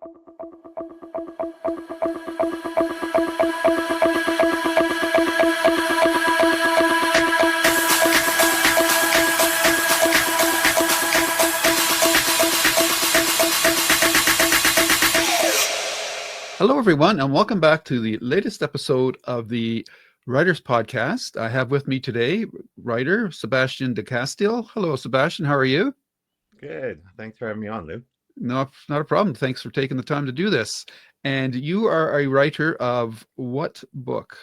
Hello, everyone, and welcome back to the latest episode of the Writers Podcast. I have with me today writer Sebastien de Castell. Hello, Sebastien. How are you? Good. Thanks for having me on, Lou. No, not a problem. Thanks for taking the time to do this. And you are a writer of what book?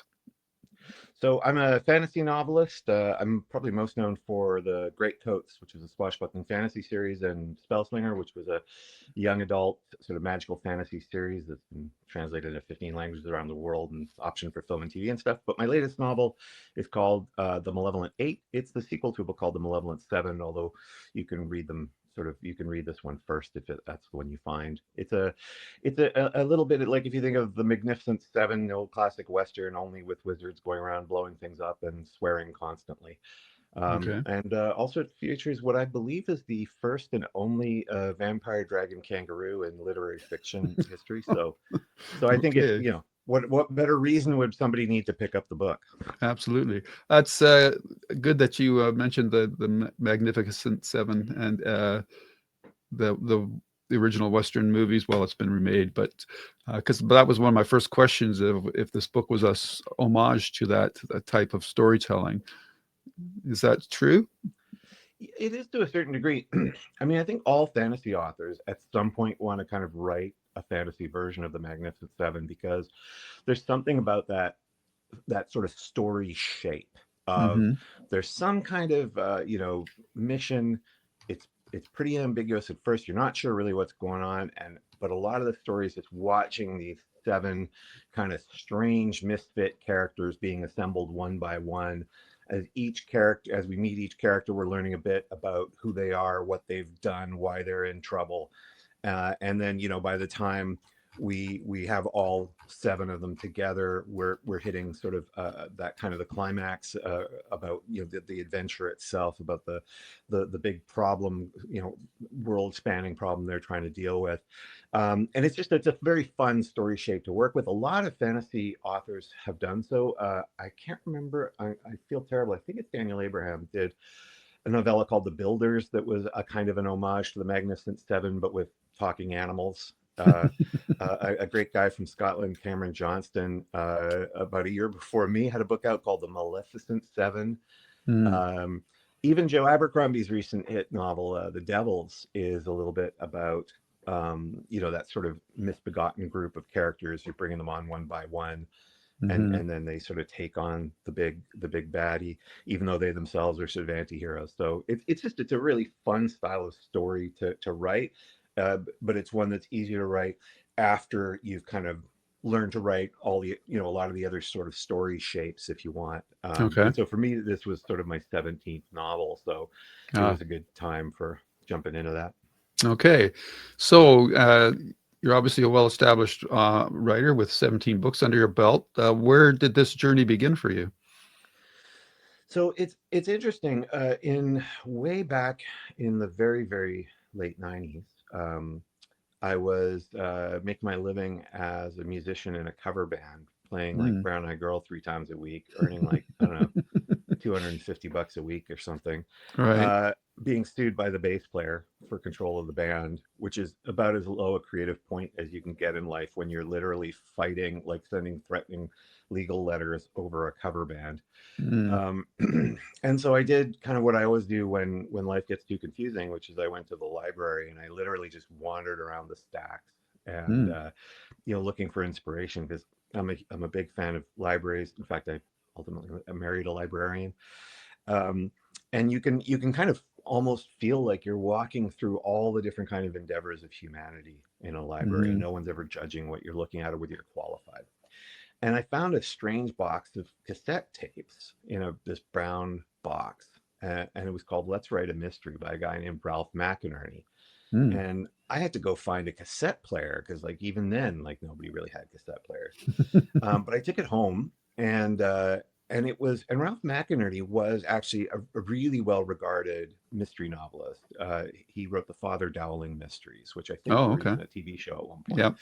So I'm a fantasy novelist. I'm probably most known for the Greatcoats, which is a swashbuckling fantasy series, and Spellslinger, which was a young adult sort of magical fantasy series that's been translated into 15 languages around the world and optioned for film and TV and stuff. But my latest novel is called The Malevolent Eight. It's the sequel to a book called The Malevolent Seven, although you can read them you can read this one first if that's the one you find. It's a little bit like if you think of the Magnificent Seven, the old classic Western, only with wizards going around blowing things up and swearing constantly. Okay. And also it features what I believe is the first and only vampire dragon kangaroo in literary fiction history. So I think it's, Okay. what better reason would somebody need to pick up the book? Absolutely. That's good that you mentioned the Magnificent Seven and the original Western movies. Well, it's been remade, but because that was one of my first questions of if this book was a homage to that type of storytelling. Is that true? It is to a certain degree. I mean, I think all fantasy authors at some point want to kind of write a fantasy version of the Magnificent Seven because there's something about that sort of story shape of Mm-hmm. there's some kind of mission. It's pretty ambiguous at first. You're not sure really what's going on, but a lot of the stories it's watching these seven kind of strange misfit characters being assembled one by one. As we meet each character, we're learning a bit about who they are, what they've done, why they're in trouble, and then by the time we have all seven of them together, we're hitting sort of that kind of the climax about the adventure itself, about the big problem, world spanning problem they're trying to deal with, and it's a very fun story shape to work with. A lot of fantasy authors have done so. I can't remember. I feel terrible. I think it's Daniel Abraham did a novella called The Builders that was a kind of an homage to the Magnificent Seven, but with talking animals. A great guy from Scotland, Cameron Johnston, about a year before me, had a book out called The Maleficent Seven. Mm. Even Joe Abercrombie's recent hit novel, The Devils, is a little bit about that sort of misbegotten group of characters. You're bringing them on one by one, Mm-hmm. and then they sort of take on the big baddie, even though they themselves are sort of anti-heroes. So it's a really fun style of story to write. But it's one that's easier to write after you've kind of learned to write all the, a lot of the other sort of story shapes, if you want. Okay. And so for me, this was sort of my 17th novel, so it was a good time for jumping into that. Okay. So you're obviously a well-established writer with 17 books under your belt. Where did this journey begin for you? So it's interesting. In way back in the very, very late 90s, I was making my living as a musician in a cover band, playing like Mm. Brown Eyed Girl 3 times a week, earning like, I don't know, $250 a week or something. Right. Being sued by the bass player for control of the band, which is about as low a creative point as you can get in life when you're literally fighting, like sending threatening legal letters over a cover band. Mm. And so I did kind of what I always do when life gets too confusing, which is I went to the library and I literally just wandered around the stacks and Mm. looking for inspiration, because I'm a big fan of libraries. In fact, I ultimately married a librarian. And you can kind of almost feel like you're walking through all the different kind of endeavors of humanity in a library, and Mm. no one's ever judging what you're looking at or whether you're qualified. And I found a strange box of cassette tapes in this brown box, and it was called "Let's Write a Mystery" by a guy named Ralph McInerney. Mm. And I had to go find a cassette player because, like, even then, like, nobody really had cassette players. But I took it home, and and Ralph McInerney was actually a really well-regarded mystery novelist. He wrote the Father Dowling Mysteries, which I think Oh, were okay. even a TV show at one point.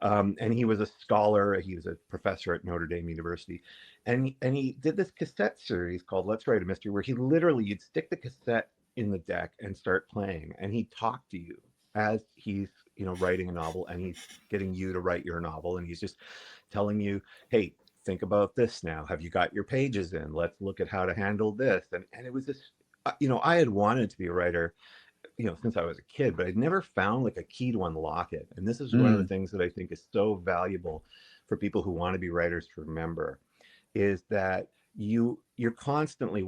Yeah. And he was a scholar. He was a professor at Notre Dame University, and he did this cassette series called Let's Write a Mystery, where he literally you'd stick the cassette in the deck and start playing, and he'd talk to you as he's writing a novel, and he's getting you to write your novel, and he's just telling you, hey, think about this now. Have you got your pages in? Let's look at how to handle this. And it was this, I had wanted to be a writer, since I was a kid, but I'd never found like a key to unlock it. And this is one of the Mm, things that I think is so valuable for people who want to be writers to remember is that we're constantly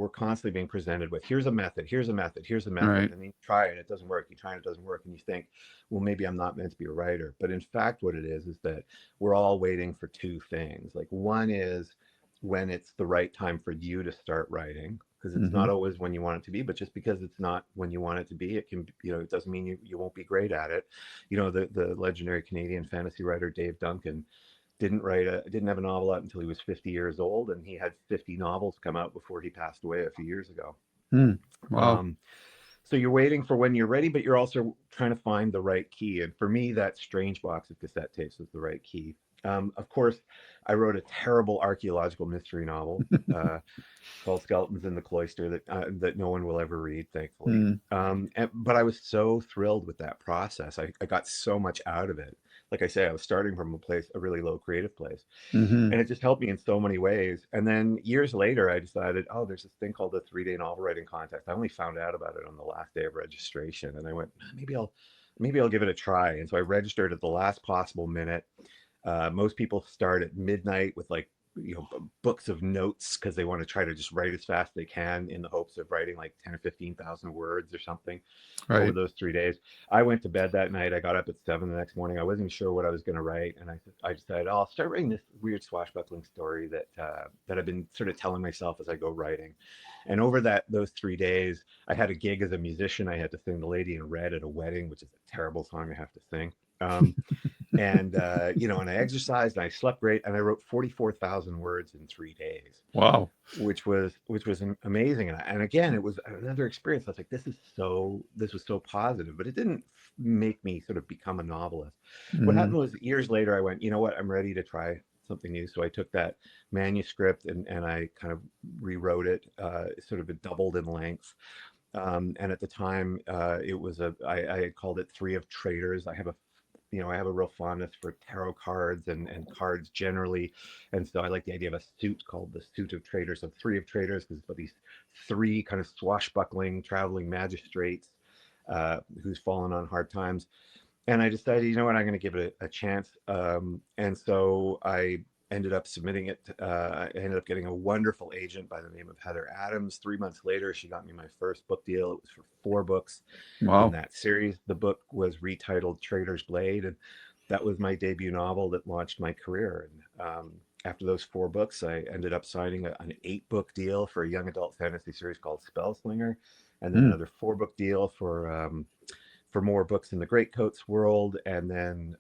being presented with here's a method, here's a method, here's a method, right. and then you try it, it doesn't work, you try it, it doesn't work, and you think, well, maybe I'm not meant to be a writer. But in fact, what it is that we're all waiting for two things. Like, one is when it's the right time for you to start writing, because it's Hmm. not always when you want it to be, but just because it's not when you want it to be, it can, it doesn't mean you won't be great at it. The legendary Canadian fantasy writer Dave Duncan didn't have a novel out until he was 50 years old, and he had 50 novels come out before he passed away a few years ago. Mm. Wow. um, so you're waiting for when you're ready, but you're also trying to find the right key. And for me, that strange box of cassette tapes was the right key. Of course, I wrote a terrible archaeological mystery novel called Skeletons in the Cloister that no one will ever read, thankfully. Mm, But I was so thrilled with that process. I got so much out of it. Like I say, I was starting from a really low creative place, hmm. and it just helped me in so many ways. And then years later, I decided, oh, there's this thing called the 3-day novel writing contest. I only found out about it on the last day of registration, and I went, maybe I'll give it a try. And so I registered at the last possible minute. Most people start at midnight with like books of notes because they want to try to just write as fast as they can in the hopes of writing like 10 or 15,000 words or something over Right. those 3 days. I went to bed that night. I got up at 7 the next morning. I wasn't sure what I was going to write, and I decided, oh, I'll start writing this weird swashbuckling story that I've been sort of telling myself as I go writing. And over those 3 days, I had a gig as a musician. I had to sing "The Lady in Red" at a wedding, which is a terrible song I have to sing. Um, and I exercised and I slept great, and I wrote 44,000 words in 3 days, Wow. which was amazing. And again, it was another experience. I was like, this was so positive, but it didn't make me sort of become a novelist. What Mm, happened was years later, I went, you know what, I'm ready to try something new. So I took that manuscript and I kind of rewrote it. Sort of it doubled in length. And at the time, it was I had called it Three of Traitors. I have a real fondness for tarot cards and cards generally. And so I like the idea of a suit called the Suit of Traitors. So Three of Traitors, because it's about these three kind of swashbuckling traveling magistrates who's fallen on hard times. And I decided, you know what, I'm going to give it a chance. And so I ended up submitting it. I ended up getting a wonderful agent by the name of Heather Adams. 3 months later, she got me my first book deal. It was for 4 books in wow. that series. The book was retitled Traitor's Blade, and that was my debut novel that launched my career. And after those 4 books, I ended up signing an 8-book deal for a young adult fantasy series called Spellslinger, and then Mm, another 4-book deal for more books in the Greatcoats world, and then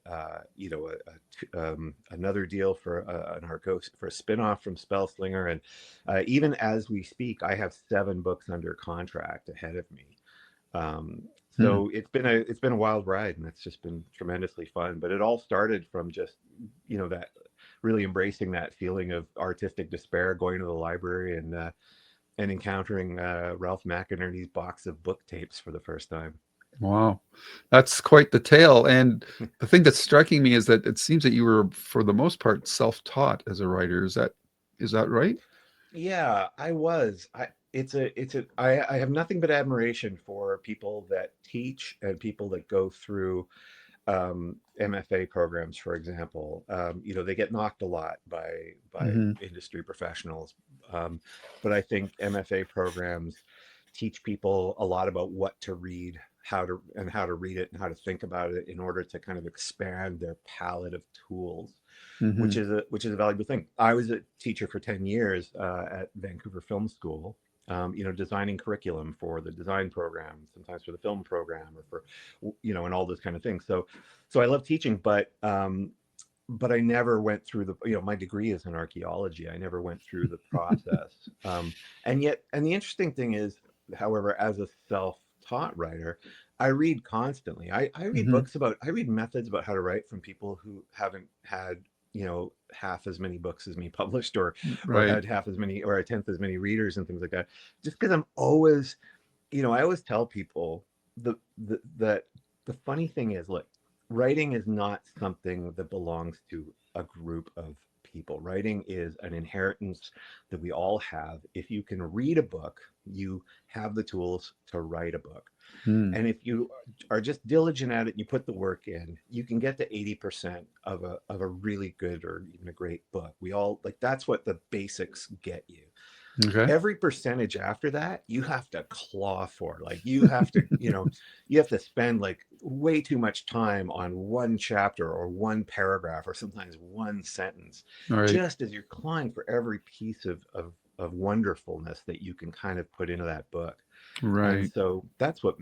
another deal for an Arcos for a spinoff from Spellslinger, and even as we speak, I have 7 books under contract ahead of me. Um, mm. so it's been a wild ride, and it's just been tremendously fun. But it all started from just that really embracing that feeling of artistic despair, going to the library and encountering Ralph McInerney's box of book tapes for the first time. Wow. That's quite the tale. And the thing that's striking me is that it seems that you were, for the most part, self-taught as a writer. Is that right? Yeah, I was. I have nothing but admiration for people that teach and people that go through MFA programs, for example. They get knocked a lot by Hmm. industry professionals, but I think MFA programs teach people a lot about what to read, how to read it, and how to think about it in order to kind of expand their palette of tools, Hmm. which is a valuable thing. I was a teacher for 10 years at Vancouver Film School. Designing curriculum for the design program, sometimes for the film program, or for and all those kind of things. So I love teaching, but but I never went through the, my degree is in archaeology. I never went through the process. And the interesting thing is, however, as a self-taught writer, I read constantly. I read Hmm. books about, I read methods about how to write from people who haven't had, half as many books as me published, or Right. had half as many, or a tenth as many readers and things like that. Just because I'm always, I always tell people that the funny thing is, look, writing is not something that belongs to a group of people. Writing is an inheritance that we all have. If you can read a book, you have the tools to write a book. Mm. And if you are just diligent at it, and you put the work in, you can get to 80% of a really good or even a great book. We all like, that's what the basics get you. Okay. Every percentage after that, you have to claw for. Like, you have to, you have to spend like way too much time on one chapter or one paragraph or sometimes one sentence, All right. just as you're clawing for every piece of wonderfulness that you can kind of put into that book. And Right. so that's why,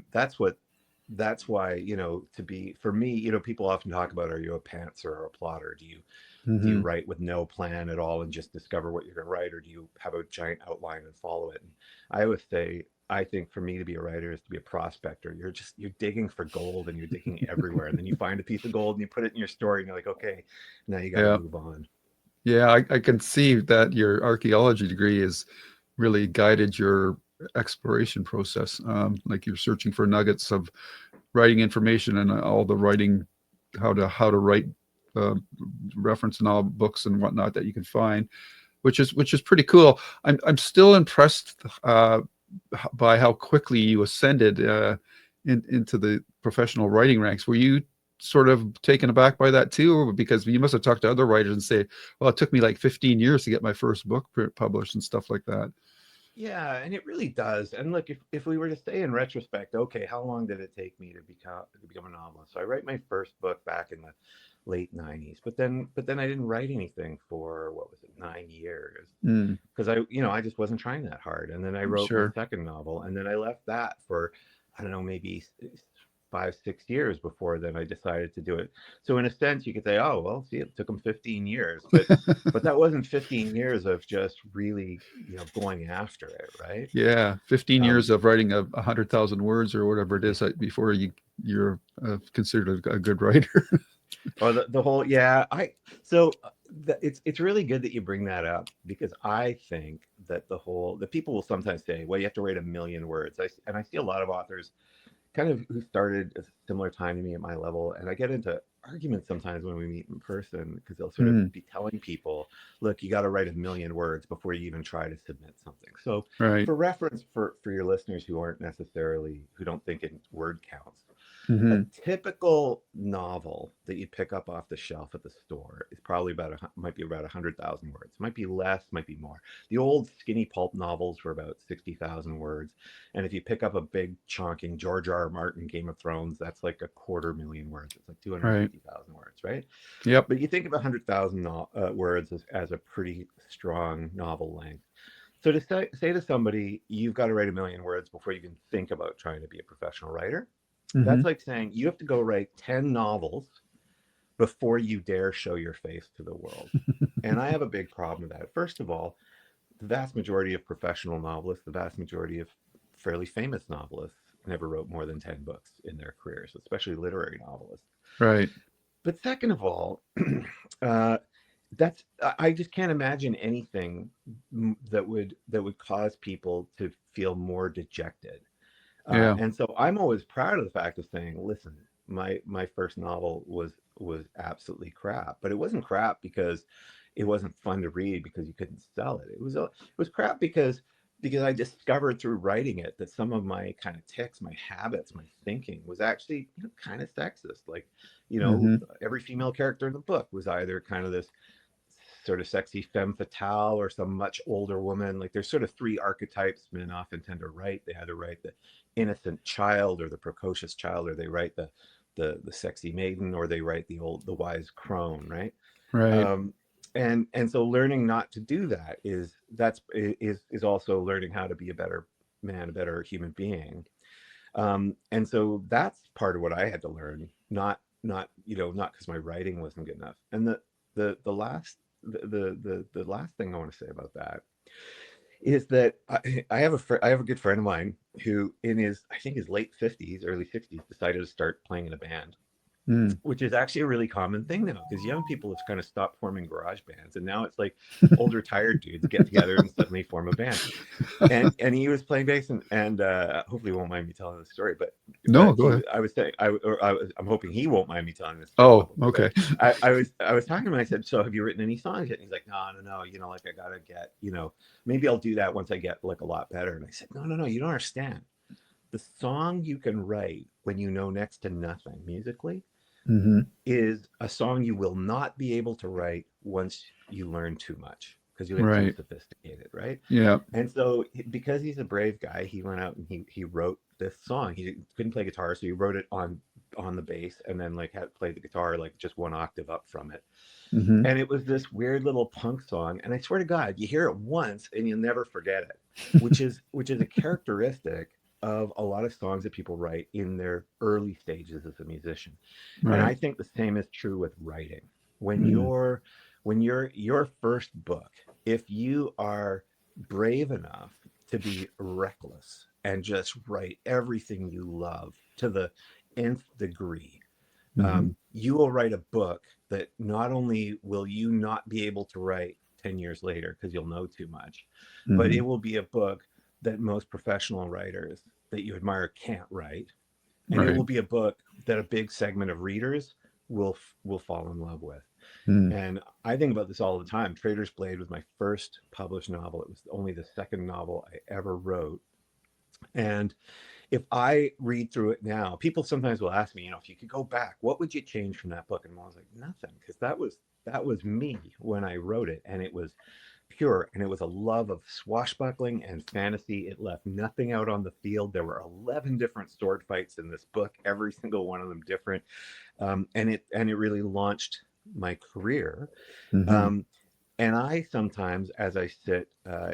to be, for me, people often talk about, are you a pantser or a plotter? Do you Hmm. write with no plan at all and just discover what you're going to write, or do you have a giant outline and follow it? And I always say, I think for me to be a writer is to be a prospector. You're digging for gold, and you're digging everywhere, and then you find a piece of gold and you put it in your story, and you're like, okay, now you got to Yeah. move on. Yeah. I can see that your archaeology degree has really guided your exploration process. Like you're searching for nuggets of writing information and all the writing, how to write uh, reference and all books and whatnot that you can find, which is pretty cool. I'm still impressed by how quickly you ascended into the professional writing ranks. Were you sort of taken aback by that too, or because you must have talked to other writers and say, "Well, it took me like 15 years to get my first book published and stuff like that." Yeah, and it really does. And look, if we were to say in retrospect, okay, how long did it take me to become a novelist? So I write my first book back in the late 90s, but then I didn't write anything for, what was it, 9 years, Mm, because I just wasn't trying that hard. And then I wrote my sure. second novel, and then I left that for, I don't know, maybe 5, 6 years before then I decided to do it. So in a sense, you could say, oh well, see, it took them 15 years, but that wasn't 15 years of just really, going after it, right? Yeah, 15 Um, years of writing 100,000 words or whatever it is before you're considered a good writer. or the whole, yeah, so it's really good that you bring that up, because I think that the people will sometimes say, well, you have to write 1 million words. And I see a lot of authors kind of who started a similar time to me at my level, and I get into arguments sometimes when we meet in person, because they'll sort of Mm, be telling people, look, you got to write 1 million words before you even try to submit something. So right. for reference, for your listeners who don't think in word counts, a Hmm. typical novel that you pick up off the shelf at the store is probably might be about 100,000 words. Might be less, might be more. The old skinny pulp novels were about 60,000 words, and if you pick up a big chunking George R. R. Martin Game of Thrones, that's like 250,000 words. It's like Right. 250,000 words, right? Yep. But you think of 100,000 words as a pretty strong novel length. So to say to somebody, you've got to write 1 million words before you can think about trying to be a professional writer, Hmm. that's like saying you have to go write 10 novels before you dare show your face to the world. And I have a big problem with that. First of all, the vast majority of professional novelists, the vast majority of fairly famous novelists, never wrote more than 10 books in their careers, especially literary novelists. Right. But second of all, uh, I just can't imagine anything that would cause people to feel more dejected. Yeah. And so I'm always proud of the fact of saying, listen, my first novel was absolutely crap, but it wasn't crap because it wasn't fun to read because you couldn't sell it. It was crap because I discovered through writing it that some of my kind of tics, my habits, my thinking was actually, kind of sexist. Like, Hmm. every female character in the book was either kind of this sort of sexy femme fatale or some much older woman. Like, there's sort of three archetypes men often tend to write. They either write the innocent child or the precocious child, or they write the sexy maiden, or they write the wise crone, right? Right. Um, and so learning not to do that is also learning how to be a better man, a better human being. And so that's part of what I had to learn, not because my writing wasn't good enough. And the last the last thing I want to say about that is that I have I have a good friend of mine who in his I think his late 50s, early 60s decided to start playing in a band, Mm. which is actually a really common thing now because young people have kind of stopped forming garage bands, and now it's like older tired dudes get together and suddenly form a band. And he was playing bass, and hopefully he won't mind me telling the story, No, go ahead. I was saying I'm hoping he won't mind me telling this story Oh, publicly, but okay. I was talking to him, and I said, so have you written any songs yet? And he's like, no, you know, like I gotta get, you know, maybe I'll do that once I get like a lot better. And I said, no, you don't understand. The song you can write when you know next to nothing musically Hmm. is a song you will not be able to write once you learn too much because you get too Right. sophisticated, right? Yeah. And so because he's a brave guy, he went out and he wrote this song. He couldn't play guitar, so he wrote it on the bass and then like had played the guitar like just one octave up from it. Hmm. And it was this weird little punk song. And I swear to God, you hear it once and you'll never forget it, which is a characteristic of a lot of songs that people write in their early stages as a musician. And Right. I think the same is true with writing. When Mm. you're your first book, if you are brave enough to be reckless and just write everything you love to the nth degree, Hmm. you will write a book that not only will you not be able to write 10 years later because you'll know too much, but it Hmm. will be a book that most professional writers that you admire can't write, and it Right. will be a book that a big segment of readers will fall in love with. Mm. And I think about this all the time. Trader's Blade was my first published novel. It was only the second novel I ever wrote. And if I read through it now, people sometimes will ask me, you know, if you could go back, what would you change from that book? And I was like, nothing, because that was me when I wrote it, and it was pure, and it was a love of swashbuckling and fantasy. It left nothing out on the field. There were 11 different sword fights in this book, every single one of them different, and it really launched my career. Hmm. Um, and I sometimes, as I sit,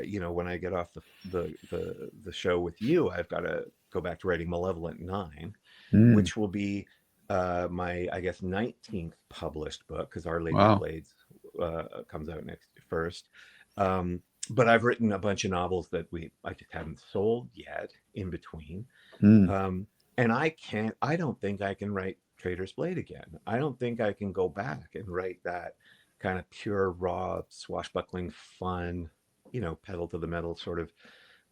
you know, when I get off the show with you, I've got to go back to writing Malevolent Nine, Mm. which will be my, I guess, 19th published book because Our Lady of Wow. Blades comes out next first. Um, but I've written a bunch of novels that I just haven't sold yet in between. Mm. Um, and I don't think I can write Trader's Blade again. I don't think I can go back and write that kind of pure, raw, swashbuckling, fun, you know, pedal to the metal sort of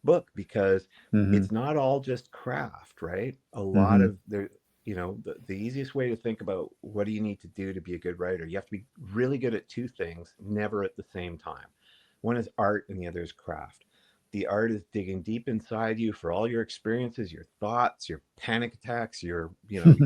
book because Hmm. it's not all just craft, right? A lot Hmm. of you know, the easiest way to think about what do you need to do to be a good writer, you have to be really good at two things, never at the same time. One is art and the other is craft. The art is digging deep inside you for all your experiences, your thoughts, your panic attacks, your, you know,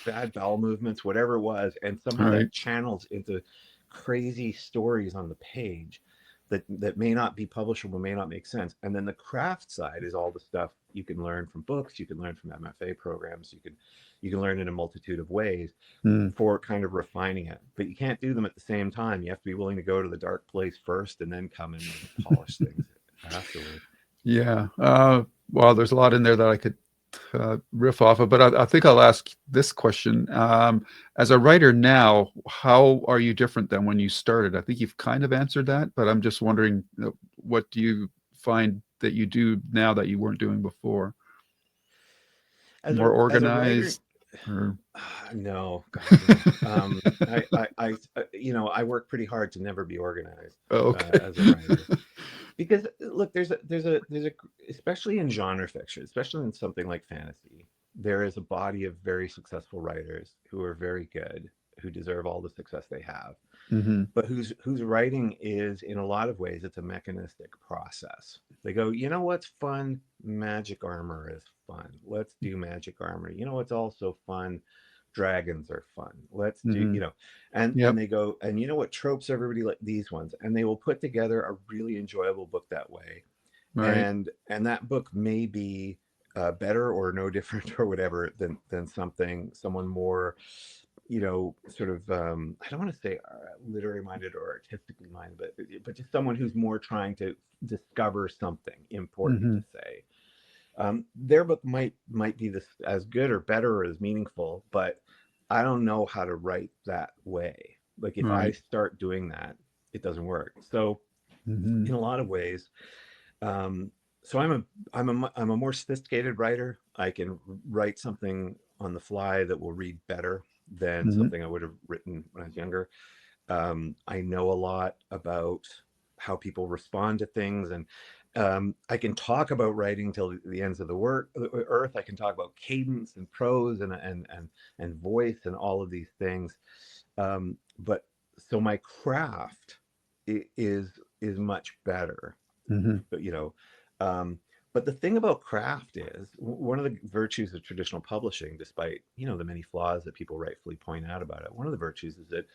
bad bowel movements, whatever it was, and somehow Right. that channels into crazy stories on the page that may not be publishable, may not make sense. And then the craft side is all the stuff you can learn from books, you can learn from MFA programs, you can learn in a multitude of ways Mm. for kind of refining it. But you can't do them at the same time. You have to be willing to go to the dark place first and then come in and polish things afterward. Yeah. Well, there's a lot in there that I could riff off of, but I think I'll ask this question. As a writer now, how are you different than when you started? I think you've kind of answered that, but I'm just wondering, what do you find that you do now that you weren't doing before? More As a writer, organized, or no, God, no. You know, I work pretty hard to never be organized oh, okay. as a writer. Because look, there's a especially in genre fiction, especially in something like fantasy, there is a body of very successful writers who are very good, who deserve all the success they have, Hmm. but whose writing is in a lot of ways it's a mechanistic process. They go, you know what's fun? Magic armor is fun. Let's do magic armor. You know what's also fun? Dragons are fun. Let's do, Hmm. you know, and Yep. they go, and you know what tropes everybody like these ones, and they will put together a really enjoyable book that way. Right. And that book may be better or no different or whatever than someone more, you know, sort of I don't want to say literary minded or artistically minded, but just someone who's more trying to discover something important Hmm. to say. Their book might be this as good or better or as meaningful, but I don't know how to write that way. Like if I Right. start doing that, it doesn't work. So Hmm. in a lot of ways, um, so I'm a more sophisticated writer. I can write something on the fly that will read better than Hmm. something I would have written when I was younger. I know a lot about how people respond to things, and I can talk about writing till the ends of the earth. I can talk about cadence and prose and voice and all of these things. But so my craft is much better, Hmm. but but the thing about craft is one of the virtues of traditional publishing, despite the many flaws that people rightfully point out about it. One of the virtues is that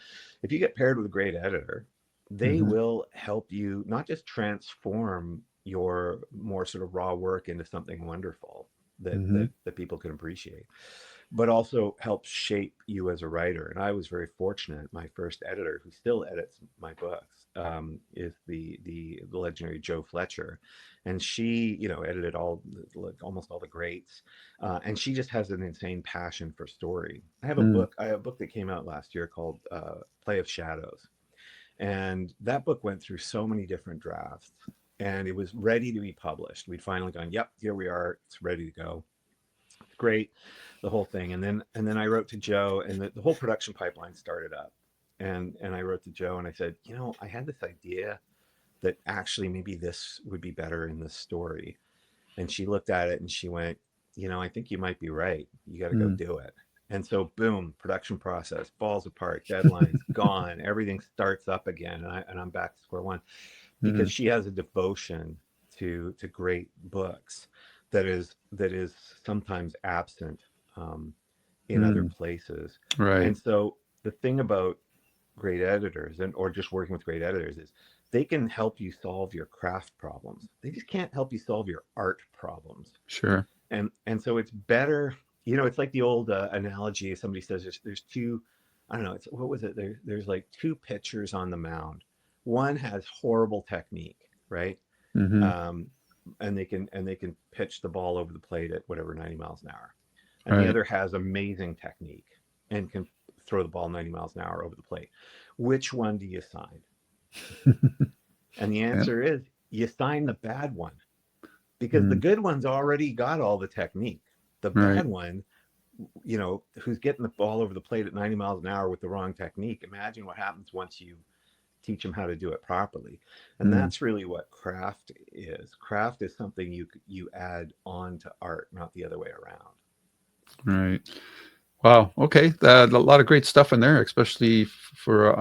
if you get paired with a great editor, they Hmm. will help you not just transform your more sort of raw work into something wonderful that Hmm. people can appreciate, but also helps shape you as a writer. And I was very fortunate. My first editor, who still edits my books, is the legendary Jo Fletcher, and she edited almost all the greats, and she just has an insane passion for story. I have a book that came out last year called Play of Shadows, and that book went through so many different drafts, and it was ready to be published. We'd finally gone, yep, here we are, it's ready to go. Great, the whole thing. And then I wrote to Jo, and the whole production pipeline started up. And I wrote to Jo and I said, I had this idea that actually maybe this would be better in this story. And she looked at it and she went, I think you might be right. You got to go Hmm. do it. And so boom, production process falls apart, deadlines gone, everything starts up again, and I'm back to square one, because Hmm. she has a devotion to great books that is sometimes absent in other Hmm. places. Right. And so the thing about great editors, or just working with great editors, is they can help you solve your craft problems. They just can't help you solve your art problems. Sure. And so it's better. It's like the old analogy. Somebody says there's two. I don't know. What was it? There's like two pitchers on the mound. One has horrible technique, right? Hmm. Um, and they can pitch the ball over the plate at whatever 90 miles an hour, and the Right. other has amazing technique and can throw the ball 90 miles an hour over the plate. Which one do you sign? And the Yeah. answer is you sign the bad one, because the Mm. good one's already got all the technique. The Right. bad one, who's getting the ball over the plate at 90 miles an hour with the wrong technique. Imagine what happens once you teach them how to do it properly. And Mm. that's really what craft is. Craft is something you add on to art, not the other way around. Right. Wow. Okay. A lot of great stuff in there, especially for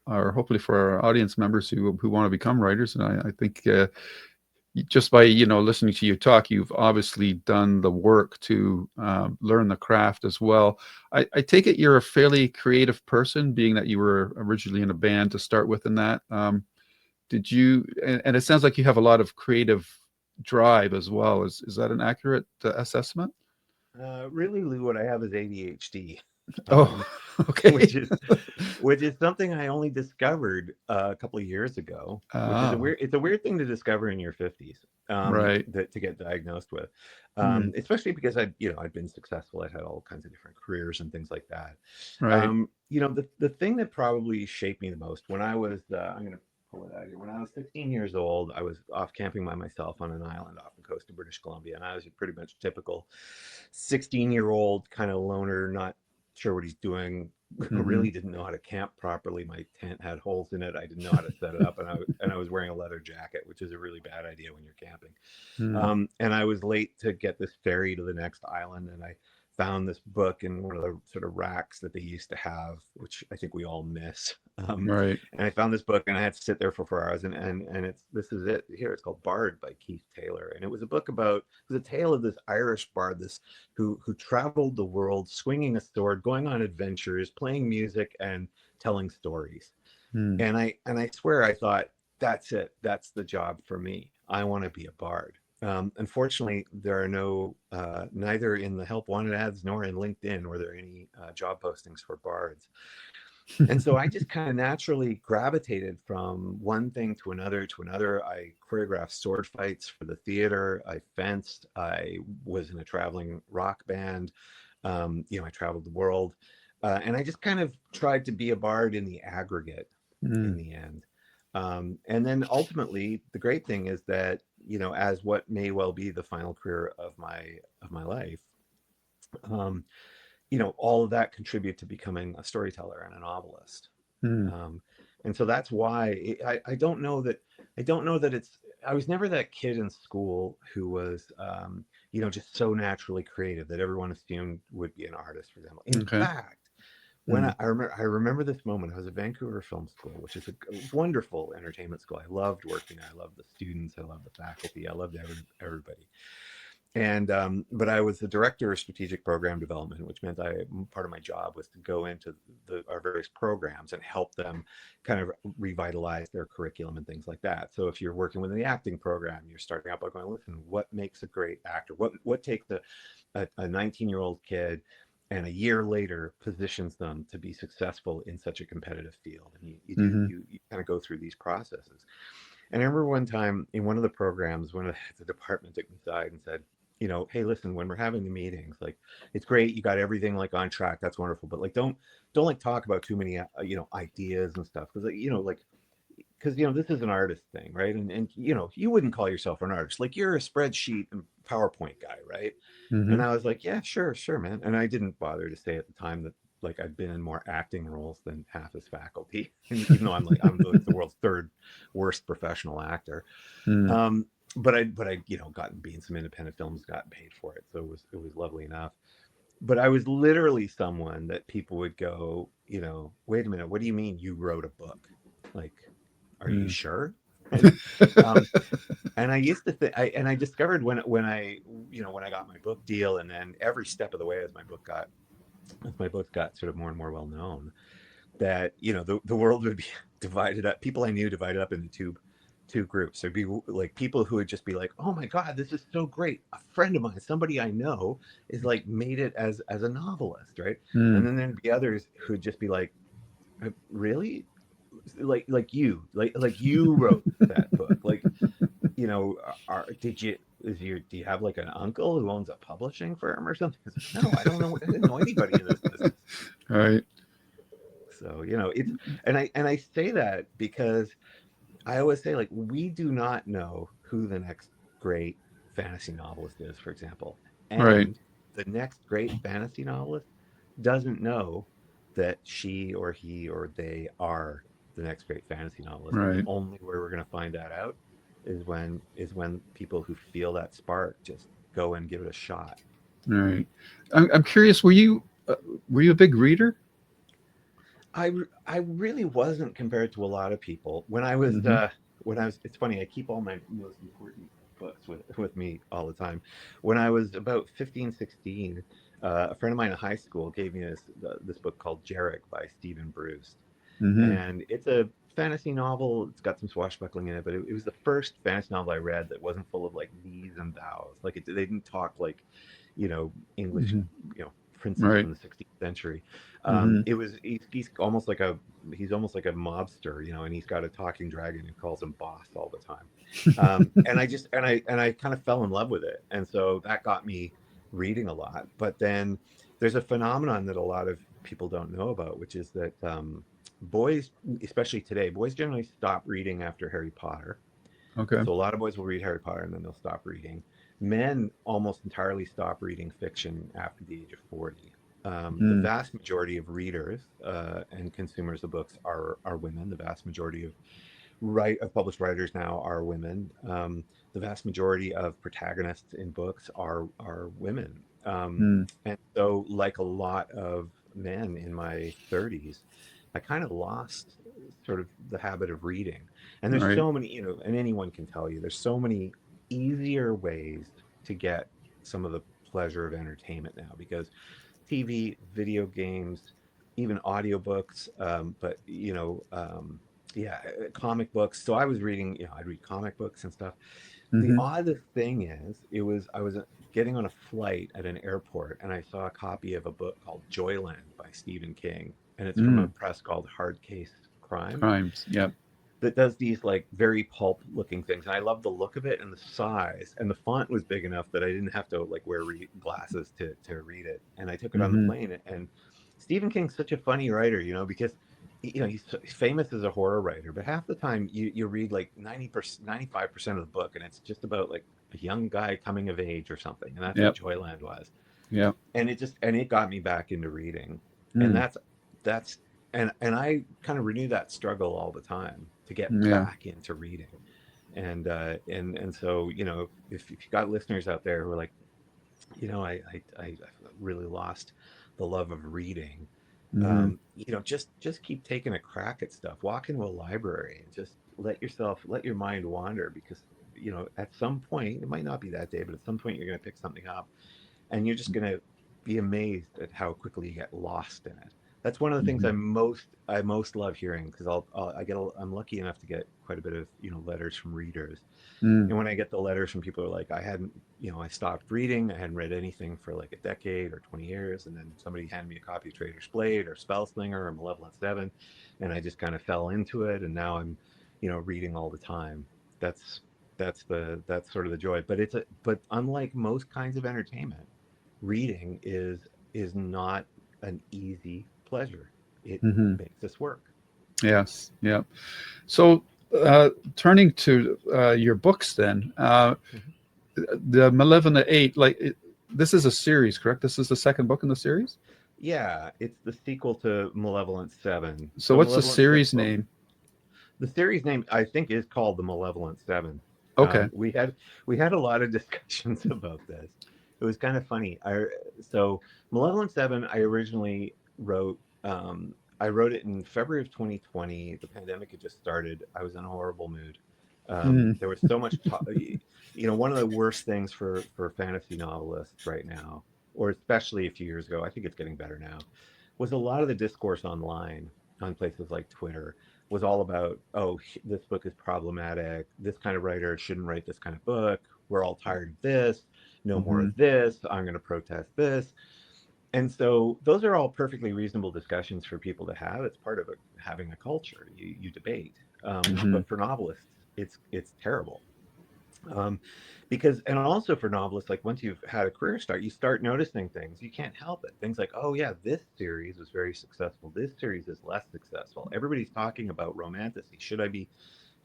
our hopefully for our audience members who want to become writers. And I think just by listening to you talk, you've obviously done the work to learn the craft as well. I take it you're a fairly creative person, being that you were originally in a band to start with. In that, did you? And it sounds like you have a lot of creative drive as well. Is that an accurate assessment? Really, Lou, what I have is ADHD, Oh, um, okay. which is something I only discovered a couple of years ago. Which is a Ah, weird it's a weird thing to discover in your 50s, right. that to get diagnosed with, Mm, especially because I'd been successful. I'd had all kinds of different careers and things like that. right. The thing that probably shaped me the most, when I was I'm going to pull it out here. When I was 16 years old, I was off camping by myself on an island off the coast of British Columbia, and I was a pretty much typical 16-year-old kind of loner, not sure what he's doing. Hmm. Really didn't know how to camp properly. My tent had holes in it. I didn't know how to set it up, and I was wearing a leather jacket, which is a really bad idea when you're camping. Mm, And I was late to get this ferry to the next island, and I found this book in one of the sort of racks that they used to have, which I think we all miss. right. And I found this book, and I had to sit there for 4 hours, and this is it here. It's called Bard by Keith Taylor, and it was a book about it was a tale of this Irish bard, this who traveled the world, swinging a sword, going on adventures, playing music, and telling stories. Mm, And I swear I thought, that's it. That's the job for me. I want to be a bard. Unfortunately, there are neither in the help wanted ads nor in LinkedIn were there any job postings for bards. And so I just kind of naturally gravitated from one thing to another to another. I choreographed sword fights for the theater. I fenced. I was in a traveling rock band. I traveled the world. And I just kind of tried to be a bard in the aggregate in the end. And then ultimately, the great thing is that, as what may well be the final career of my life, all of that contribute to becoming a storyteller and a novelist. Mm. And so that's why I don't know that I was never that kid in school who was, just so naturally creative that everyone assumed would be an artist, for example. In Okay. fact, when I remember this moment, I was at Vancouver Film School, which is a wonderful entertainment school. I loved working there. I loved the students. I loved the faculty. I loved everybody. And but I was the director of strategic program development, which meant part of my job was to go into our various programs and help them kind of revitalize their curriculum and things like that. So if you're working with the acting program, you're starting out by going, listen, what makes a great actor? What takes a 19-year-old kid and a year later positions them to be successful in such a competitive field? And you kind of go through these processes. And I remember one time in one of the programs, one of the department took me aside and said, hey, listen, when we're having the meetings, like, it's great, you got everything like on track, that's wonderful, but like, don't like talk about too many ideas and stuff, because this is an artist thing, right? And you wouldn't call yourself an artist, like, you're a spreadsheet and PowerPoint guy, right? And I was like, yeah, sure, man. And I didn't bother to say at the time that, like, I'd been in more acting roles than half his faculty, even though I'm the world's third worst professional actor. Mm. But I gotten being some independent films, got paid for it, so it was lovely enough. But I was literally someone that people would go, wait a minute, what do you mean you wrote a book? Like, are you sure? And, and I used to think, and I discovered when I got my book deal, and then every step of the way as my book got sort of more and more well known, that the world would be divided up. People I knew divided up into two groups. There'd be like people who would just be like, oh my god, this is so great, a friend of mine, somebody I know, is like made it as a novelist, right? And Mm. then there'd be others who'd just be like, really, like you wrote that book, like, do you have like an uncle who owns a publishing firm or something? It's like, no, I didn't know anybody in this business. Right. So it's, and I say that because I always say, like, we do not know who the next great fantasy novelist is, for example. Right. And the next great fantasy novelist doesn't know that she or he or they are the next great fantasy novelist. And the Right. only way we're going to find that out is when people who feel that spark just go and give it a shot. Right. I'm curious. Were you a big reader? I really wasn't, compared to a lot of people. Mm-hmm. It's funny, I keep all my most important books with me all the time. When I was about 15, 16, a friend of mine in high school gave me this book called Jarek by Stephen Bruce. Mm-hmm. And it's a fantasy novel. It's got some swashbuckling in it, but it was the first fantasy novel I read that wasn't full of like these and thous. Like, they didn't talk like, English, Mm-hmm. princes Right. from the 16th century. Mm-hmm. He's almost like a mobster, and he's got a talking dragon who calls him boss all the time. And I kind of fell in love with it, and so that got me reading a lot. But then there's a phenomenon that a lot of people don't know about, which is that boys, especially today, boys generally stop reading after Harry Potter. Okay. So a lot of boys will read Harry Potter and then they'll stop reading. Men almost entirely stop reading fiction after the age of 40. The Mm. vast majority of readers and consumers of books are women. The vast majority of published writers now are women. The vast majority of protagonists in books are women. Mm. And so, like a lot of men in my 30s, I kind of lost sort of the habit of reading. And there's Right. so many, and anyone can tell you, there's so many easier ways to get some of the pleasure of entertainment now, because TV, video games, even audiobooks, but yeah, comic books. So I was reading, I'd read comic books and stuff. The Mm-hmm. odd thing is, I was getting on a flight at an airport, and I saw a copy of a book called Joyland by Stephen King, and it's from a Mm. press called Hard Case Crime, Crimes. Yep. that does these like very pulp looking things. And I love the look of it and the size, and the font was big enough that I didn't have to like wear glasses to read it. And I took it on the Mm-hmm. plane, and Stephen King's such a funny writer, because he's famous as a horror writer, but half the time you read like 90%, 95% of the book, and it's just about like a young guy coming of age or something, and that's what Yep. Joyland was. Yep. And it got me back into reading, and Mm. that's and I kind of renew that struggle all the time to get Yeah. back into reading, and so if you got listeners out there who are like, I really lost the love of reading. Hmm. Just keep taking a crack at stuff. Walk into a library and just let your mind wander, because at some point, it might not be that day, but at some point you're going to pick something up, and you're just going to be amazed at how quickly you get lost in it. That's one of the things Hmm. I most love hearing, because I'm lucky enough to get quite a bit of letters from readers, Mm. and when I get the letters from people who are like, I stopped reading, I hadn't read anything for like a decade or 20 years, and then somebody handed me a copy of Trader's Blade or Spellslinger or Malevolent Seven, and I just kind of fell into it, and now I'm, reading all the time. That's that's sort of the joy. But unlike most kinds of entertainment, reading is not an easy pleasure. It Hmm. makes us work. Yes. Yeah. So, turning to your books, then, Mhm. the Malevolent Eight, this is a series, correct? This is the second book in the series. Yeah, it's the sequel to Malevolent Seven. So, So what's the Malevolent Seven. series name? The series name, I think, is called the Malevolent Seven. Okay. We had a lot of discussions about this. It was kind of funny. So Malevolent Seven, I originally wrote. I wrote it in February of 2020. The pandemic had just started. I was in a horrible mood. Mm. There was so much talk. One of the worst things for fantasy novelists right now, or especially a few years ago, I think it's getting better now, was a lot of the discourse online on places like Twitter was all about, oh, this book is problematic. This kind of writer shouldn't write this kind of book. We're all tired of this. No more Hmm. of this. I'm going to protest this. And so those are all perfectly reasonable discussions for people to have. It's part of having a culture. You debate. Hmm. But for novelists, it's terrible. Um, because, and also for novelists, like once you've had a career start, you start noticing things. You can't help it. Things like, oh yeah, this series was very successful. This series is less successful. Everybody's talking about romantasy. Should I be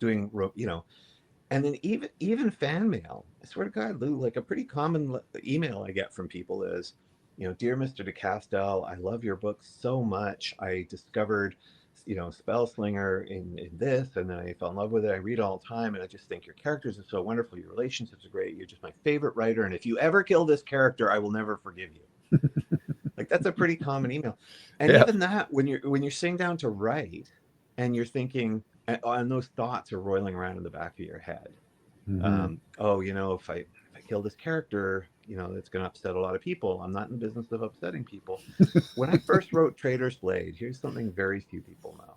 doing, and then even fan mail. I swear to God, Lou, like a pretty common email I get from people is, dear Mr. de Castell, I love your book so much. I discovered, Spellslinger in this, and then I fell in love with it. I read all the time, and I just think your characters are so wonderful. Your relationships are great. You're just my favorite writer, and if you ever kill this character, I will never forgive you. Like that's a pretty common email. And Yeah. even that, when you're sitting down to write, and you're thinking, and those thoughts are roiling around in the back of your head. Hmm. Oh, if I kill this character, it's going to upset a lot of people. I'm not in the business of upsetting people. When I first wrote Trader's Blade, here's something very few people know.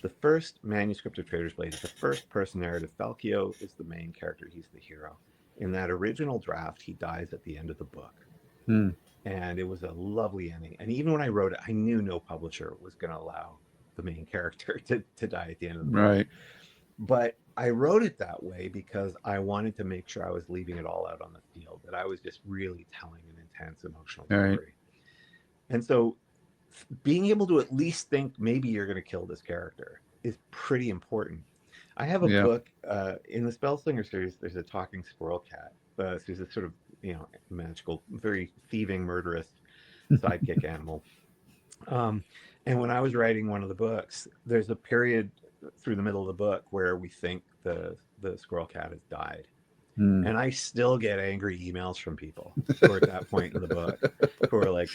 The first manuscript of Trader's Blade is a first person narrative. Falkio is the main character, he's the hero. In that original draft, he dies at the end of the book. Mm. And it was a lovely ending. And even when I wrote it, I knew no publisher was going to allow the main character to die at the end of the book. Right. But I wrote it that way because I wanted to make sure I was leaving it all out on the field, that I was just really telling an intense emotional Right. story. And so being able to at least think maybe you're going to kill this character is pretty important. I have a Yeah. book in the Spellslinger series. There's a talking squirrel cat. So there's a sort of magical, very thieving, murderous sidekick animal. Um, and when I was writing one of the books, there's a period through the middle of the book where we think the squirrel cat has died, Mm. and I still get angry emails from people who are at that point in the book who are like,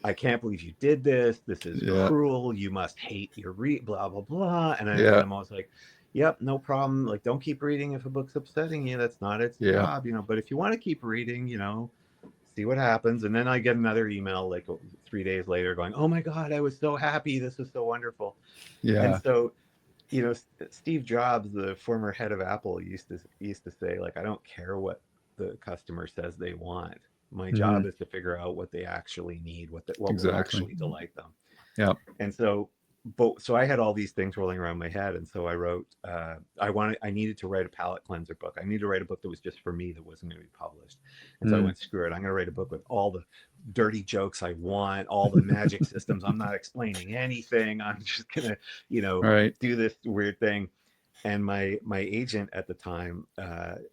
I can't believe you did this. This is Yeah. cruel. You must hate your blah blah blah. And Yeah. I'm always like, yep, no problem. Like, don't keep reading if a book's upsetting you. That's not its Yeah. job, But if you want to keep reading, see what happens. And then I get another email like 3 days later going, oh my God, I was so happy. This was so wonderful. And Yeah. so, Steve Jobs, the former head of Apple, used to say, like, I don't care what the customer says they want. My Hmm. job is to figure out what they actually need, what will Exactly. actually delight them. Yeah. And so but so I had all these things rolling around my head, and so I wrote. I needed to write a palate cleanser book. I needed to write a book that was just for me, that wasn't going to be published. And so I went, screw it. I'm going to write a book with all the dirty jokes I want, all the magic systems. I'm not explaining anything. I'm just going to, Right. do this weird thing. And my agent at the time,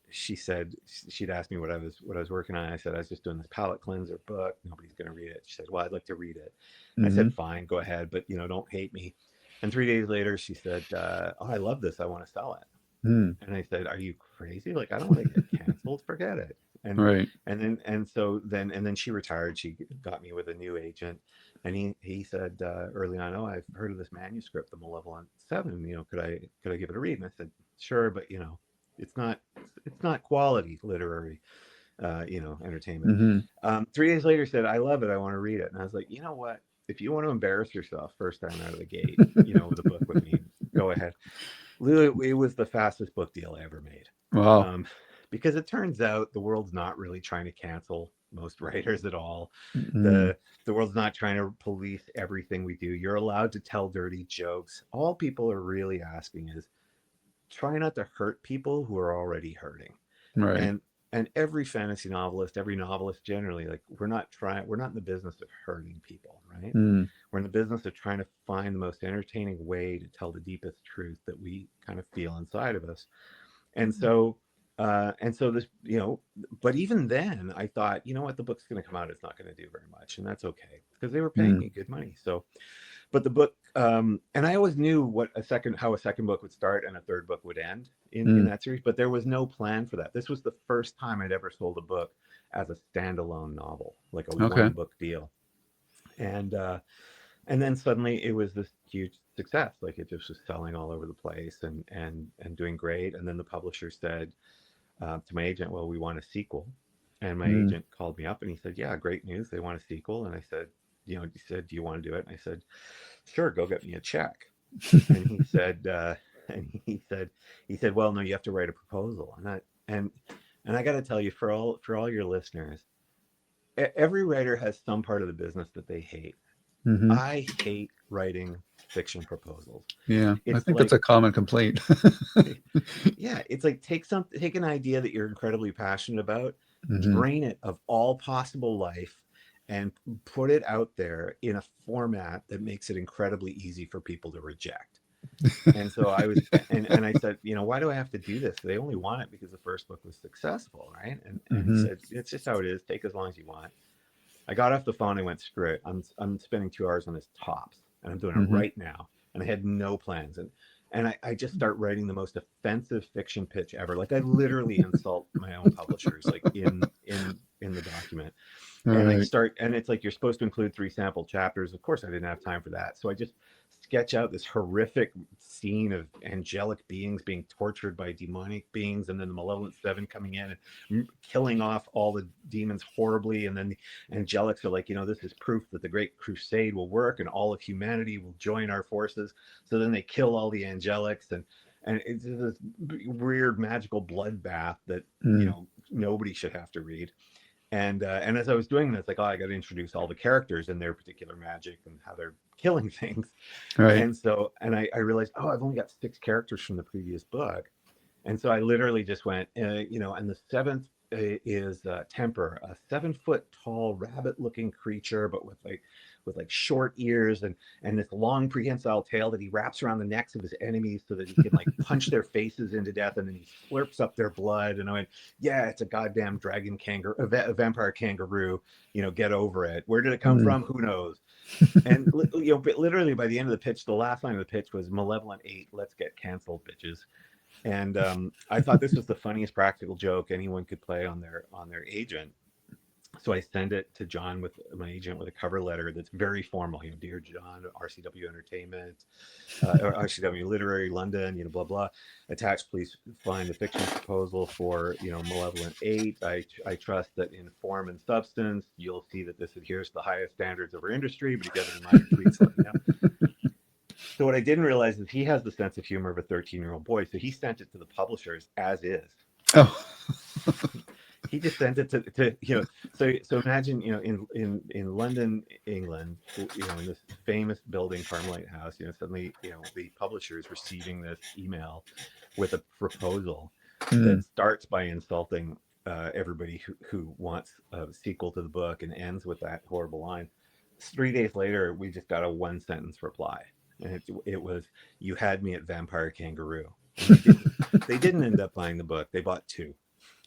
she said, she'd asked me what I was working on. I said I was just doing this palate cleanser book. Nobody's going to read it. She said, well, I'd like to read it. I Mm-hmm. said, fine, go ahead, but don't hate me. And 3 days later, she said, oh, I love this. I want to sell it. Mm. And I said, are you crazy? Like, I don't want to get canceled. Forget it. And Right. then she retired. She got me with a new agent, and he said early on, oh, I've heard of this manuscript, the Malevolent Seven. Could I give it a read? And I said, sure, but it's not quality literary, entertainment. Mm-hmm. 3 days later, said, I love it. I want to read it. And I was like, you know what? If you want to embarrass yourself first time out of the gate, with a book with me, go ahead. Lou, it was the fastest book deal I ever made. Wow. Because it turns out the world's not really trying to cancel most writers at all. Mm. The world's not trying to police everything we do. You're allowed to tell dirty jokes. All people are really asking is, try not to hurt people who are already hurting. Right. And every fantasy novelist, every novelist generally, like, we're not in the business of hurting people, right? Mm. We're in the business of trying to find the most entertaining way to tell the deepest truth that we kind of feel inside of us. And so this, but even then I thought, what, the book's going to come out, it's not going to do very much, and that's okay, because they were paying me good money. So, but the book, and I always knew how a second book would start and a third book would end in that series, but there was no plan for that. This was the first time I'd ever sold a book as a standalone novel, like a one book deal. And then suddenly it was this huge success. Like, it just was selling all over the place and doing great. And then the publisher said to my agent, well, we want a sequel. And my agent called me up and he said, yeah, great news. They want a sequel. And I said, he said, do you want to do it? And I said, sure, go get me a check. And he said, well, no, you have to write a proposal. And I got to tell you, for all your listeners, every writer has some part of the business that they hate. Mm-hmm. I hate writing fiction proposals. Yeah, I think that's a common complaint. Yeah, it's like, take an idea that you're incredibly passionate about, Mm-hmm. drain it of all possible life, and put it out there in a format that makes it incredibly easy for people to reject. And so I was, and I said, why do I have to do this? They only want it because the first book was successful, right? And he said, it's just how it is. Take as long as you want. I got off the phone and went, screw it. I'm spending 2 hours on this tops, and I'm doing it right now. And I had no plans. And I just start writing the most offensive fiction pitch ever. Like, I literally insult my own publishers, like, in the document. And I start, and it's like, you're supposed to include 3 sample chapters. Of course, I didn't have time for that. So I just sketch out this horrific scene of angelic beings being tortured by demonic beings, and then the Malevolent Seven coming in and killing off all the demons horribly. And then the angelics are like, this is proof that the Great Crusade will work and all of humanity will join our forces. So then they kill all the angelics, and it's this weird magical bloodbath that nobody should have to read. And as I was doing this, like, oh, I got to introduce all the characters and their particular magic and how they're killing things. Right. And so, I realized, oh, I've only got 6 characters from the previous book. And so I literally just went, and the 7th is Temper, a 7-foot tall rabbit-looking creature, but with short ears and this long prehensile tail that he wraps around the necks of his enemies so that he can, like, punch their faces into death, and then he slurps up their blood. And I went, yeah, it's a goddamn dragon kangaroo, a vampire kangaroo. Get over it. Where did it come from? Who knows? And but literally by the end of the pitch, the last line of the pitch was Malevolent 8. Let's get canceled, bitches. And I thought this was the funniest practical joke anyone could play on their agent. So I send it to John, with my agent, with a cover letter that's very formal. Dear John, RCW Entertainment, or RCW Literary London, blah blah. Attached, please find the fiction proposal for Malevolent 8. I trust that in form and substance you'll see that this adheres to the highest standards of our industry, but if you have any minor tweaks, let me know. So what I didn't realize is he has the sense of humor of a 13-year-old boy. So he sent it to the publishers as is. Oh. he just sent it to so imagine, in London, England, in this famous building, Carmelite House, suddenly, the publisher is receiving this email with a proposal Hmm. that starts by insulting everybody who wants a sequel to the book, and ends with that horrible line. 3 days later, we just got a one sentence reply, and it was, "You had me at Vampire Kangaroo," and they didn't end up buying the book. They bought two.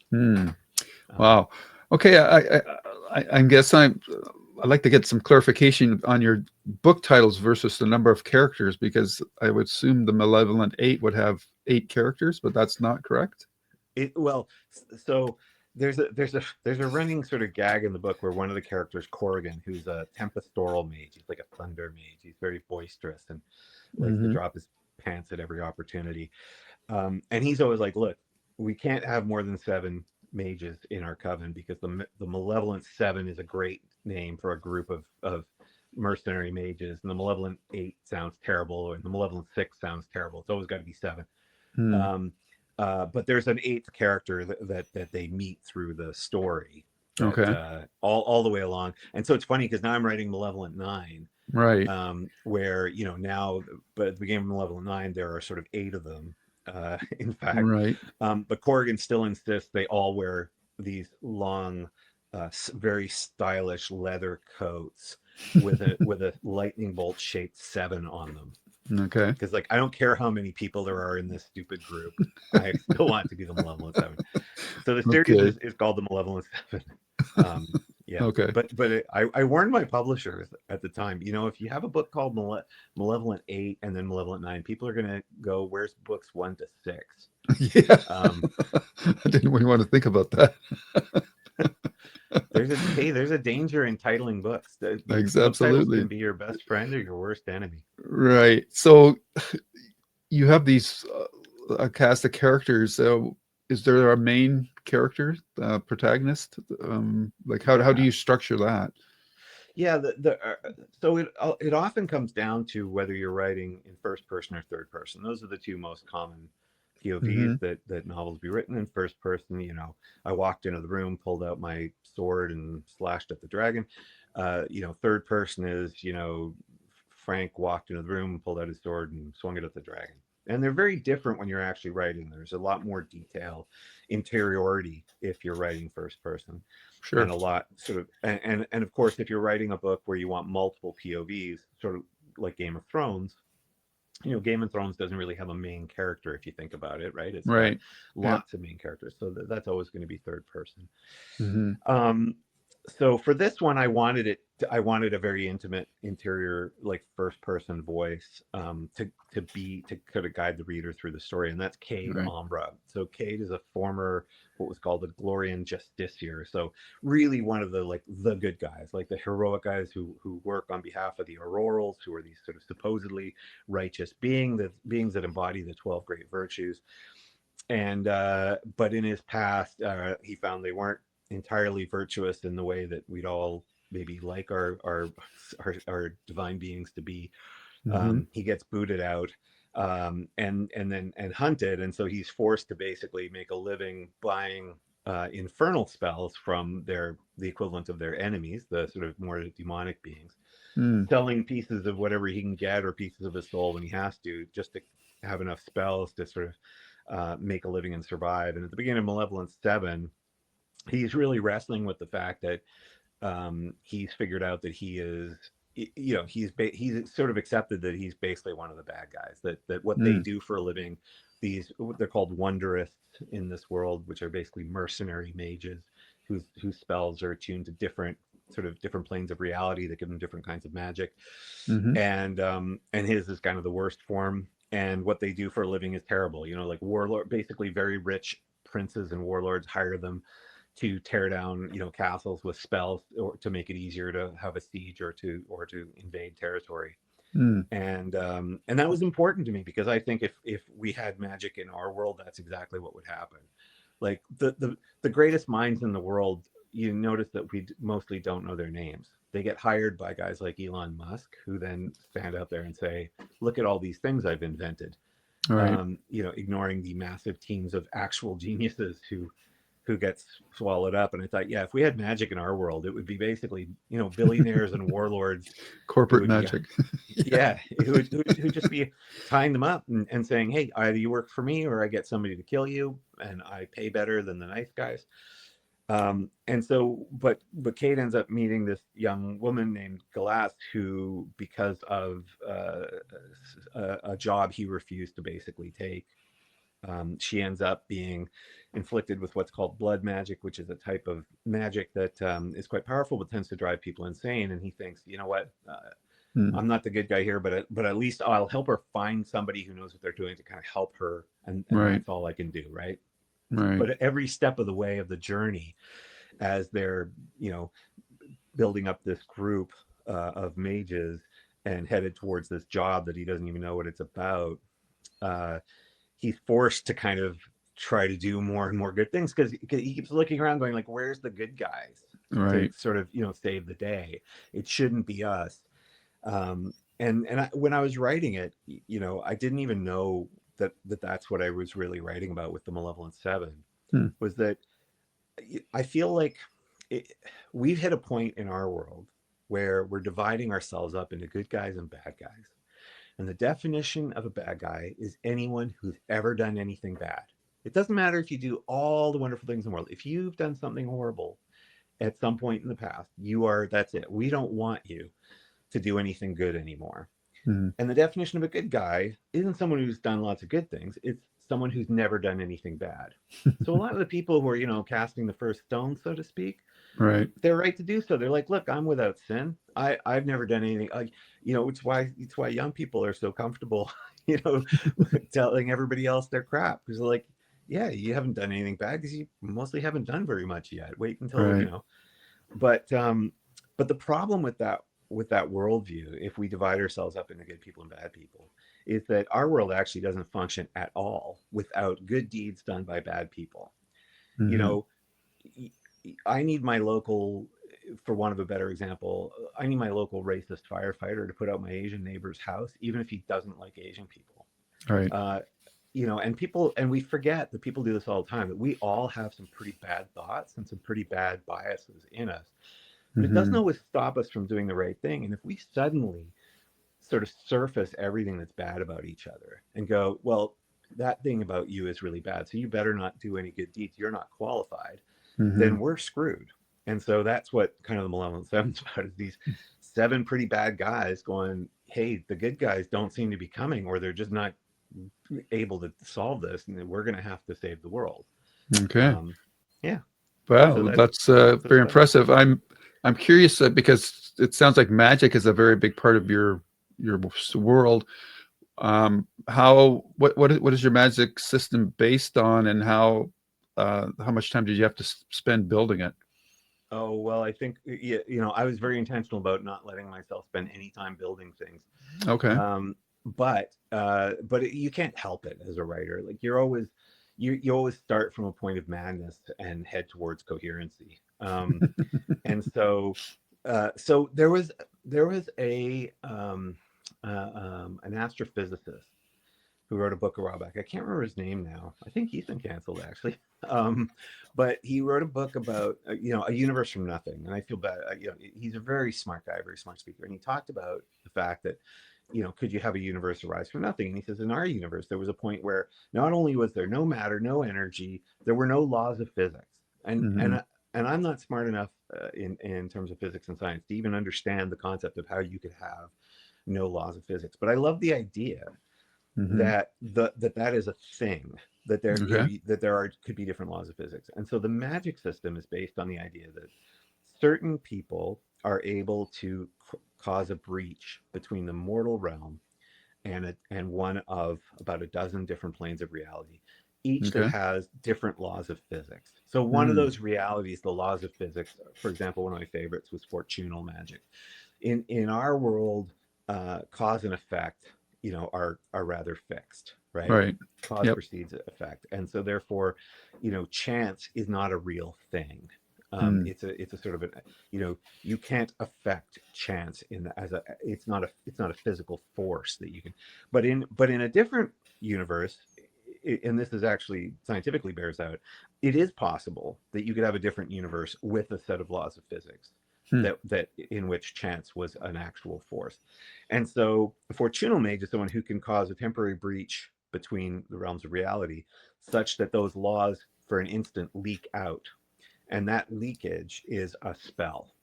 Hmm. Um, Wow. Okay. I guess I'd like to get some clarification on your book titles versus the number of characters, because I would assume the Malevolent Eight would have 8 characters, but that's not correct. well, so there's a running sort of gag in the book where one of the characters, Corrigan, who's a tempestoral mage, he's like a thunder mage. He's very boisterous and likes to Hmm. drop his pants at every opportunity. And he's always like, "Look, we can't have more than 7 mages in our coven, because the Malevolent Seven is a great name for a group of mercenary mages, and the Malevolent Eight sounds terrible, and the Malevolent Six sounds terrible. It's always got to be 7." Hmm. Um, but there's an 8th character that they meet through the story, that Okay. all the way along. And so it's funny, because now I'm writing Malevolent Nine, Right. where, now, but at the beginning of Malevolent Nine, there are sort of 8 of them, in fact. Right. But Corrigan still insists they all wear these long, very stylish leather coats with a lightning bolt shaped 7 on them. Okay. Because, like, I don't care how many people there are in this stupid group, I still want to be the Malevolent Seven. So the series Okay. is called the Malevolent Seven. Yeah, Okay. but I warned my publishers at the time. If you have a book called Malevolent Eight and then Malevolent Nine, people are gonna go, "Where's books 1 to 6?" Yeah. Um, I didn't really want to think about that. there's a danger in titling books. Book titles Absolutely. can be your best friend or your worst enemy. Right. So you have these a cast of characters. So is there a main character, protagonist? Like how do Yeah. you structure that? Yeah, so it often comes down to whether you're writing in first person or third person. Those are the two most common Hmm. POVs that novels be written in. First person, I walked into the room, pulled out my sword, and slashed at the dragon. Third person is, Frank walked into the room, pulled out his sword, and swung it at the dragon. And they're very different when you're actually writing. There's a lot more detail, interiority, if you're writing first person, and Sure. a lot sort of, and of course, if you're writing a book where you want multiple POVs, sort of like Game of Thrones, Game of Thrones doesn't really have a main character if you think about it, right? It's got Right. Yeah. lots of main characters, so that's always going to be third person. Hmm. Um, so for this one, I wanted a very intimate interior, like first person voice, to kind of guide the reader through the story, and that's Cade Right. Ombra. So Cade is a former, what was called the Glorian Justiciar. So really one of the, like, the good guys, like the heroic guys who work on behalf of the Aurorals, who are these sort of supposedly righteous beings that embody the 12 great virtues. And but in his past, he found they weren't entirely virtuous in the way that we'd all maybe like our divine beings to be. Hmm. He gets booted out, and hunted, and so he's forced to basically make a living buying infernal spells from the equivalent of their enemies, the sort of more demonic beings, Mm. selling pieces of whatever he can get, or pieces of his soul when he has to, just to have enough spells to sort of make a living and survive. And at the beginning of Malevolent Seven, he's really wrestling with the fact that he's figured out that he is, he's sort of accepted that he's basically one of the bad guys. That what they Mm. do for a living, they're called wonderists in this world, which are basically mercenary mages whose spells are attuned to different planes of reality that give them different kinds of magic. Hmm. And his is kind of the worst form. And what they do for a living is terrible. Like warlord, basically very rich princes and warlords hire them to tear down, castles with spells, or to make it easier to have a siege, or to invade territory. Mm. And that was important to me, because I think if we had magic in our world, that's exactly what would happen. Like the greatest minds in the world, you notice that we mostly don't know their names. They get hired by guys like Elon Musk, who then stand out there and say, "Look at all these things I've invented." All right. Ignoring the massive teams of actual geniuses who gets swallowed up. And I thought, yeah, if we had magic in our world, it would be basically, billionaires and warlords who Corporate would be, magic. yeah, who'd just be tying them up and saying, hey, either you work for me or I get somebody to kill you, and I pay better than the nice guys. And so, but Cade ends up meeting this young woman named Galas, who, because of a job he refused to basically take, she ends up being inflicted with what's called blood magic, which is a type of magic that is quite powerful but tends to drive people insane. And he thinks, you know what, I'm not the good guy here, but at least I'll help her find somebody who knows what they're doing to kind of help her, and Right. that's all I can do, right? Right. But at every step of the way of the journey, as they're building up this group of mages and headed towards this job that he doesn't even know what it's about, he's forced to kind of try to do more and more good things, because he keeps looking around going like, where's the good guys Right. to sort of save the day? It shouldn't be us. When I was writing it, I didn't even know that's what I was really writing about with the Malevolent Seven. Was that I feel like we've hit a point in our world where we're dividing ourselves up into good guys and bad guys. And the definition of a bad guy is anyone who's ever done anything bad. It doesn't matter if you do all the wonderful things in the world. If you've done something horrible at some point in the past, that's it. We don't want you to do anything good anymore. And the definition of a good guy isn't someone who's done lots of good things. It's someone who's never done anything bad. So a lot of the people who are, casting the first stone, so to speak, Right. they're right to do so. They're like, look, I'm without sin. I've never done anything. It's why young people are so comfortable, telling everybody else they're crap, because they're like, yeah, you haven't done anything bad because you mostly haven't done very much yet. Wait until Right. But the problem with that worldview, if we divide ourselves up into good people and bad people, is that our world actually doesn't function at all without good deeds done by bad people. I need my local, for want of a better example, I need my local racist firefighter to put out my Asian neighbor's house, even if he doesn't like Asian people. Right. And we forget that people do this all the time, that we all have some pretty bad thoughts and some pretty bad biases in us. But it doesn't always stop us from doing the right thing. And if we suddenly sort of surface everything that's bad about each other and go, well, that thing about you is really bad, so you better not do any good deeds, you're not qualified, then we're screwed. And so that's what kind of the Malevolent Seven's about, is these 7 pretty bad guys going, hey, the good guys don't seem to be coming, or they're just not able to solve this, and we're going to have to save the world. Okay. Yeah. Wow, So that's very impressive. I'm curious because it sounds like magic is a very big part of your world. What is your magic system based on, and how much time did you have to spend building it? Oh, well, I think, I was very intentional about not letting myself spend any time building things. Okay. But you can't help it as a writer. Like, you always start from a point of madness and head towards coherency. And so there was an astrophysicist who wrote a book a while back. I can't remember his name now. I think he's been canceled, actually. But he wrote a book about a universe from nothing. And I feel bad. He's a very smart guy, very smart speaker, and he talked about the fact that, could you have a universe arise from nothing? And he says, in our universe, there was a point where not only was there no matter, no energy, there were no laws of physics. And I'm not smart enough in terms of physics and science to even understand the concept of how you could have no laws of physics. But I love the idea that that is a thing, that there could be different laws of physics. And so the magic system is based on the idea that certain people are able to cause a breach between the mortal realm and one of about a dozen different planes of reality, each that has different laws of physics. So one of those realities, the laws of physics, for example, one of my favorites was fortunal magic. In our world, cause and effect, are rather fixed, right? Right. Cause precedes effect, and so therefore, chance is not a real thing. It's a sort of you can't affect chance it's not a physical force that you can. But in a different universe, and this is actually scientifically bears out, it is possible that you could have a different universe with a set of laws of physics that in which chance was an actual force. And so a Fortunal Mage is someone who can cause a temporary breach between the realms of reality such that those laws for an instant leak out. And that leakage is a spell.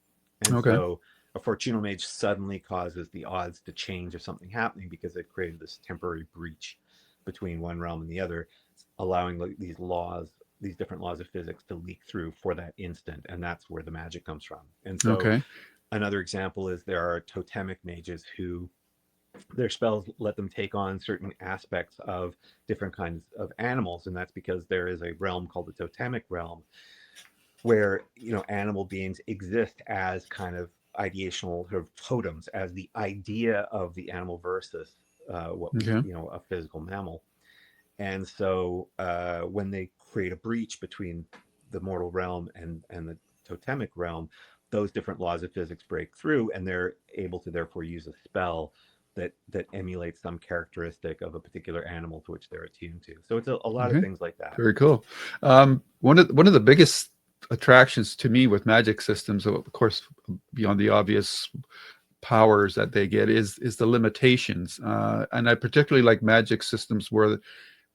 And Okay. so a Fortunal Mage suddenly causes the odds to change of something happening because it created this temporary breach between one realm and the other, allowing these different laws of physics to leak through for that instant. And that's where the magic comes from. And so Okay. another example is there are totemic mages who their spells let them take on certain aspects of different kinds of animals. And that's because there is a realm called the totemic realm where, animal beings exist as kind of ideational sort of totems, as the idea of the animal versus Okay. a physical mammal. And so when they create a breach between the mortal realm and the totemic realm, those different laws of physics break through, and they're able to therefore use a spell that emulates some characteristic of a particular animal to which they're attuned to. So it's a lot of Okay. things like that. Very cool. One of the biggest attractions to me with magic systems, of course, beyond the obvious powers that they get, is the limitations. And I particularly like magic systems where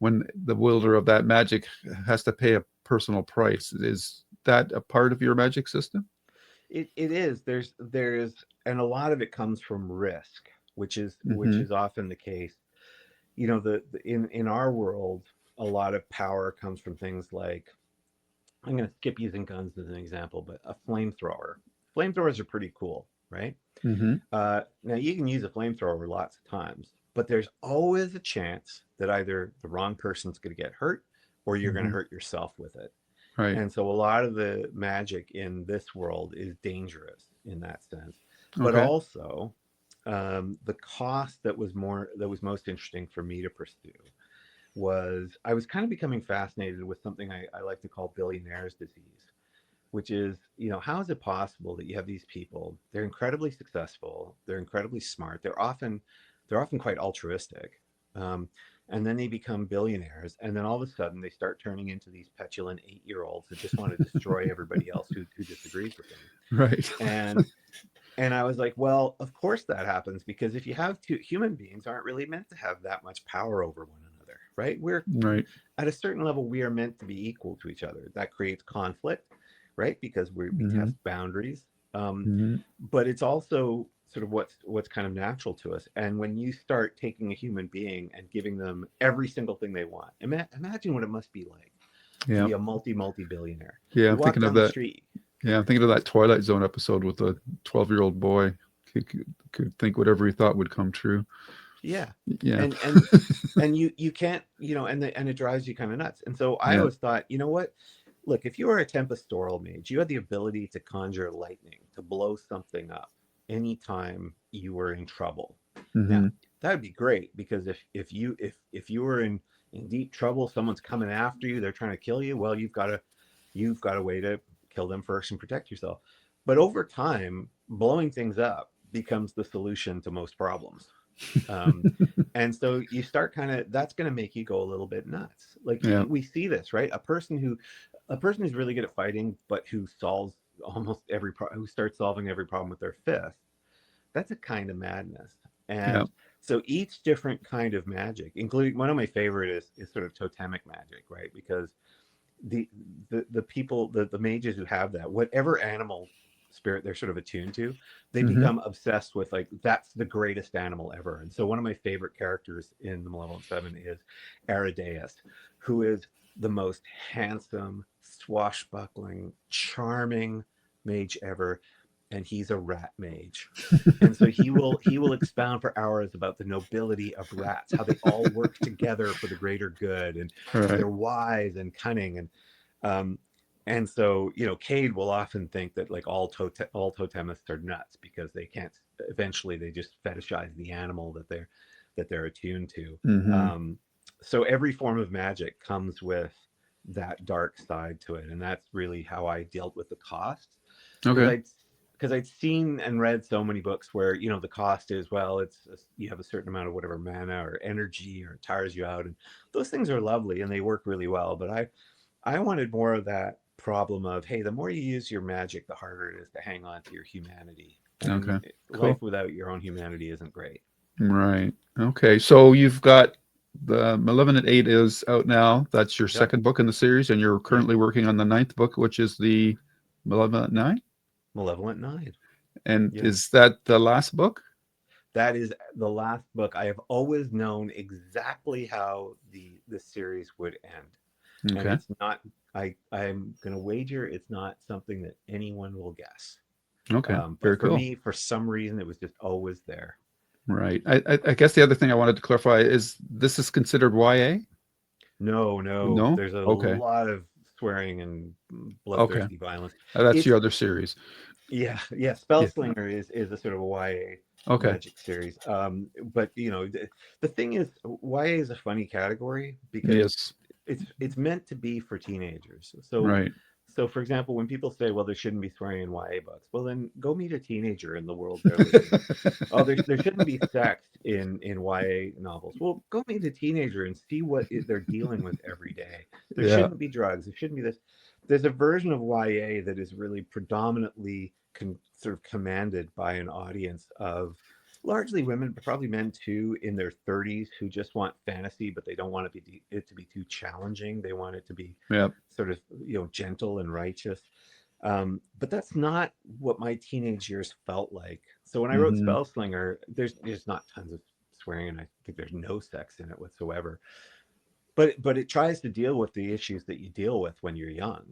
when the wielder of that magic has to pay a personal price. Is that a part of your magic system? It is. There's and a lot of it comes from risk, which is Mm-hmm. often the case. In our world, a lot of power comes from things like, I'm going to skip using guns as an example, but a flamethrower. Flamethrowers are pretty cool, right? Mm-hmm. Now you can use a flamethrower lots of times, but there's always a chance that either the wrong person's going to get hurt or you're going to Mm-hmm. hurt yourself with it. Right. And so a lot of the magic in this world is dangerous in that sense. But Okay. also, the cost that was most interesting for me to pursue was I was kind of becoming fascinated with something I like to call billionaire's disease, which is, how is it possible that you have these people, they're incredibly successful, they're incredibly smart, they're often quite altruistic. And then they become billionaires, and then all of a sudden they start turning into these petulant 8-year-olds that just want to destroy everybody else who disagrees with them. Right. And I was like, well, of course that happens, because if you have two human beings aren't really meant to have that much power over one another, right? We're Right. at a certain level, we are meant to be equal to each other. That creates conflict, right? Because we Mm-hmm. test boundaries. Mm-hmm. But it's also sort of what's kind of natural to us. And when you start taking a human being and giving them every single thing they want, imagine what it must be like to Yeah. be a multi billionaire. Yeah. You I'm walk thinking of down the that. street. Yeah, I'm thinking of that Twilight Zone episode with the 12-year-old boy who could think whatever he thought would come true. Yeah. Yeah. And you can't, and it drives you kind of nuts. And so I Yeah. always thought, you know what? Look, if you were a tempestoral mage, you had the ability to conjure lightning, to blow something up anytime you were in trouble. Now, Mm-hmm. that would be great, because if you were in deep trouble, someone's coming after you, they're trying to kill you, well, you've got a way to kill them first and protect yourself. But over time, blowing things up becomes the solution to most problems. Um, and so you start that's going to make you go a little bit nuts. Like Yeah. we see this, right? A person who's really good at fighting, but who solves who starts solving every problem with their fist. That's a kind of madness. Yeah. And so each different kind of magic, including one of my favorite is sort of totemic magic, right? Because the people, the mages who have that, whatever animal spirit they're sort of attuned to, they Mm-hmm. become obsessed with, like, that's the greatest animal ever. And so one of my favorite characters in the Malevolent Seven is Aridaeus, who is the most handsome, swashbuckling, charming mage ever, and he's a rat mage. And so he will expound for hours about the nobility of rats, how they all work together for the greater good, and All how right. they're wise and cunning. Um, and so, Cade will often think that, like, all totemists are nuts, because they can't. Eventually, they just fetishize the animal that they're attuned to. Mm-hmm. So every form of magic comes with that dark side to it, and that's really how I dealt with the costs. Is Okay. because I'd seen and read so many books where, the cost is, well, you have a certain amount of whatever mana or energy, or it tires you out, and those things are lovely and they work really well. But I wanted more of that problem of, hey, the more you use your magic, the harder it is to hang on to your humanity. And Okay. life Cool. without your own humanity isn't great. Right. Okay. So you've got the Malevolent Eight is out now. That's your Yep. second book in the series, and you're Yep. currently working on the ninth book, which is the Malevolent Nine. Malevolent Nine. And Yeah. is that the last book? That is the last book. I have always known exactly how the series would end. And Okay. it's not, I'm going to wager it's not something that anyone will guess. Okay. But Very for cool. me, for some reason, it was just always there. Right. I guess the other thing I wanted to clarify is this is considered YA? No, no, No? there's a Okay. lot of swearing and Okay. bloodthirsty violence. That's It's your other series. yeah. Yeah. Spellslinger is a sort of a YA Okay. magic series. But the thing is, YA is a funny category because Yes. it's meant to be for teenagers. Right. So for example, when people say, well, there shouldn't be swearing in YA books, well, then go meet a teenager in the world they're living in. Oh, there shouldn't be sex in YA novels. Well, go meet a teenager and see what they're dealing with every day. There Yeah. shouldn't be drugs. There shouldn't be this. There's a version of YA that is really predominantly sort of commanded by an audience of largely women, but probably men too, in their 30s, who just want fantasy, but they don't want it to be too challenging. They want it to be Yeah. sort of gentle and righteous. But that's not what my teenage years felt like. So when I wrote Hmm. Spellslinger, there's not tons of swearing, and I think there's no sex in it whatsoever. But it tries to deal with the issues that you deal with when you're a young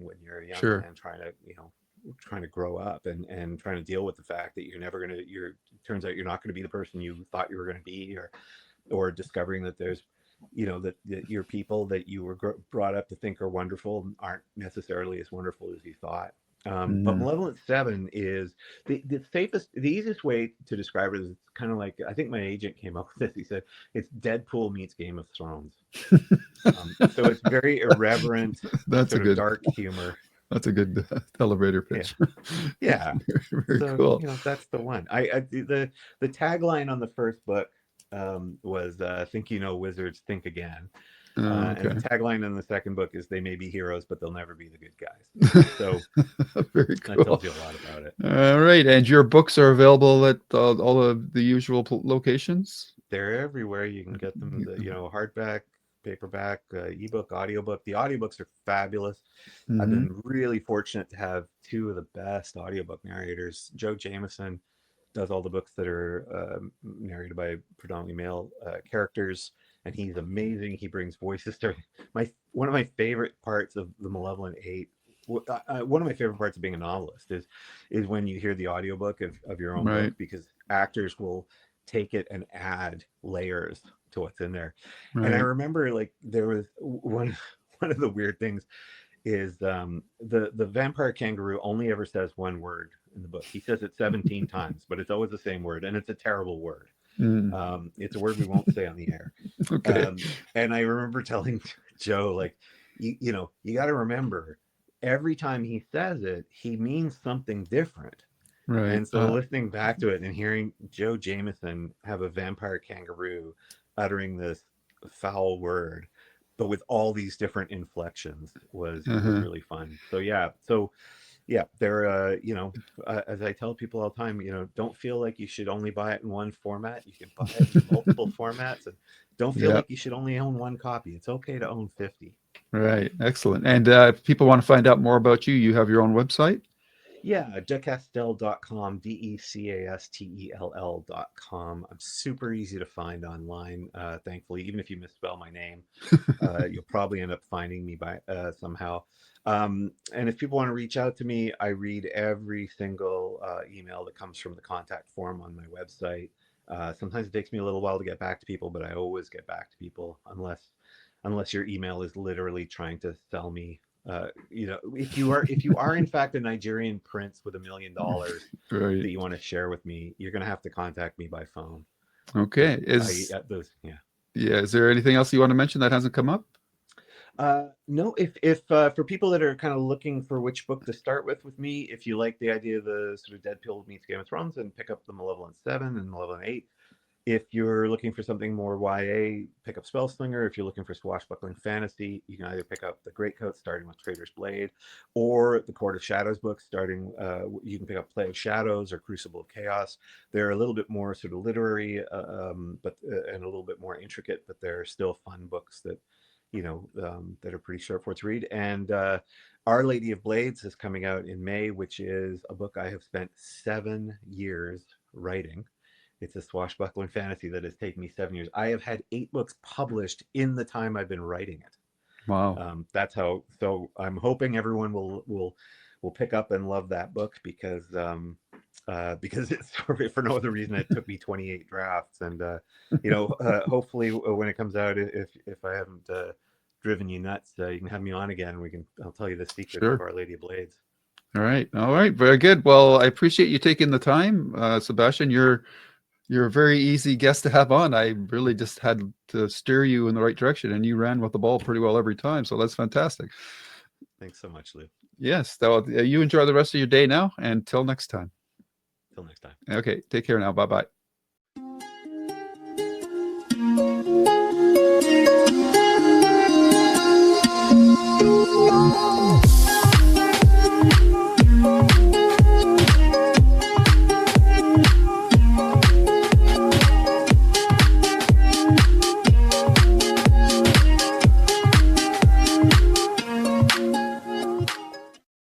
Sure. man trying to grow up, and trying to deal with the fact that turns out you're not going to be the person you thought you were going to be, or discovering that there's that your people that you were brought up to think are wonderful aren't necessarily as wonderful as you thought. But Mm. Malevolent Seven is the easiest way to describe it is, it's kind of like, I think my agent came up with this. He said it's Deadpool meets Game of Thrones. So it's very irreverent, That's a sort of good dark humor. elevator Yeah, pitch. yeah. Very, very So cool. that's the one. The tagline on the first book was "Think you know wizards, think again." And the Okay. tagline in the second book is, "They may be heroes, but they'll never be the good guys." So Very that cool. tells you a lot about it. All right. And your books are available at all of the usual locations? They're everywhere. You can get them, hardback, paperback, ebook, audiobook. The audiobooks are fabulous. I've Mm-hmm. been really fortunate to have two of the best audiobook narrators. Joe Jameson does all the books that are narrated by predominantly male characters, and he's amazing. He brings voices to one of my favorite parts of the Malevolent Eight. One of my favorite parts of being a novelist is when you hear the audiobook of your own book, Right. because actors will take it and add layers to what's in there. And I Right. remember, like, there was one of the weird things is, the vampire kangaroo only ever says one word in the book. He says it 17 times, but it's always the same word, and it's a terrible word. Mm. It's a word we won't say on the air. Okay. And I remember telling Joe, like, you got to remember, every time he says it, he means something different. Right. And so listening back to it and hearing Joe Jameson have a vampire kangaroo uttering this foul word, but with all these different inflections, was Uh-huh. really fun. So yeah, they're as I tell people all the time, don't feel like you should only buy it in one format. You can buy it in multiple formats, and don't feel Yeah. like you should only own one copy. It's okay to own 50. Right. Excellent. And if people want to find out more about you, you have your own website? Yeah, decastell.com, decastell.com. I'm super easy to find online, thankfully. Even if you misspell my name, you'll probably end up finding me by somehow. And if people want to reach out to me, I read every single email that comes from the contact form on my website. Sometimes it takes me a little while to get back to people, but I always get back to people, unless your email is literally trying to sell me. If you are in fact a Nigerian prince with $1 million Right. that you want to share with me, you're going to have to contact me by phone. But Okay. I those yeah. Yeah, is there anything else you want to mention that hasn't come up? No, if for people that are kind of looking for which book to start with me, if you like the idea of the sort of Dead Pill meets Game of Thrones, then pick up the Malevolent Seven and Malevolent Eight. If you're looking for something more YA, pick up Spellslinger. If you're looking for swashbuckling fantasy, you can either pick up the Greatcoats, starting with Traitor's Blade, or the Court of Shadows books, starting. You can pick up Play of Shadows or Crucible of Chaos. They're a little bit more sort of literary, but and a little bit more intricate, but they're still fun books that that are pretty short for it to read. And Our Lady of Blades is coming out in May, which is a book I have spent 7 years writing. It's a swashbuckling fantasy that has taken me 7 years. I have had 8 books published in the time I've been writing it. Wow. That's how. So I'm hoping everyone will pick up and love that book because it's for no other reason it took me 28 drafts, and hopefully when it comes out, if I haven't driven you nuts, you can have me on again. I'll tell you the secret Sure. of Our Lady of Blades. All right. Very good. Well, I appreciate you taking the time, Sebastian. You're a very easy guest to have on. I really just had to steer you in the right direction, and you ran with the ball pretty well every time. So that's fantastic. Thanks so much, Lou. Yes. So you enjoy the rest of your day now. And till next time. Till next time. Okay. Take care now. Bye-bye.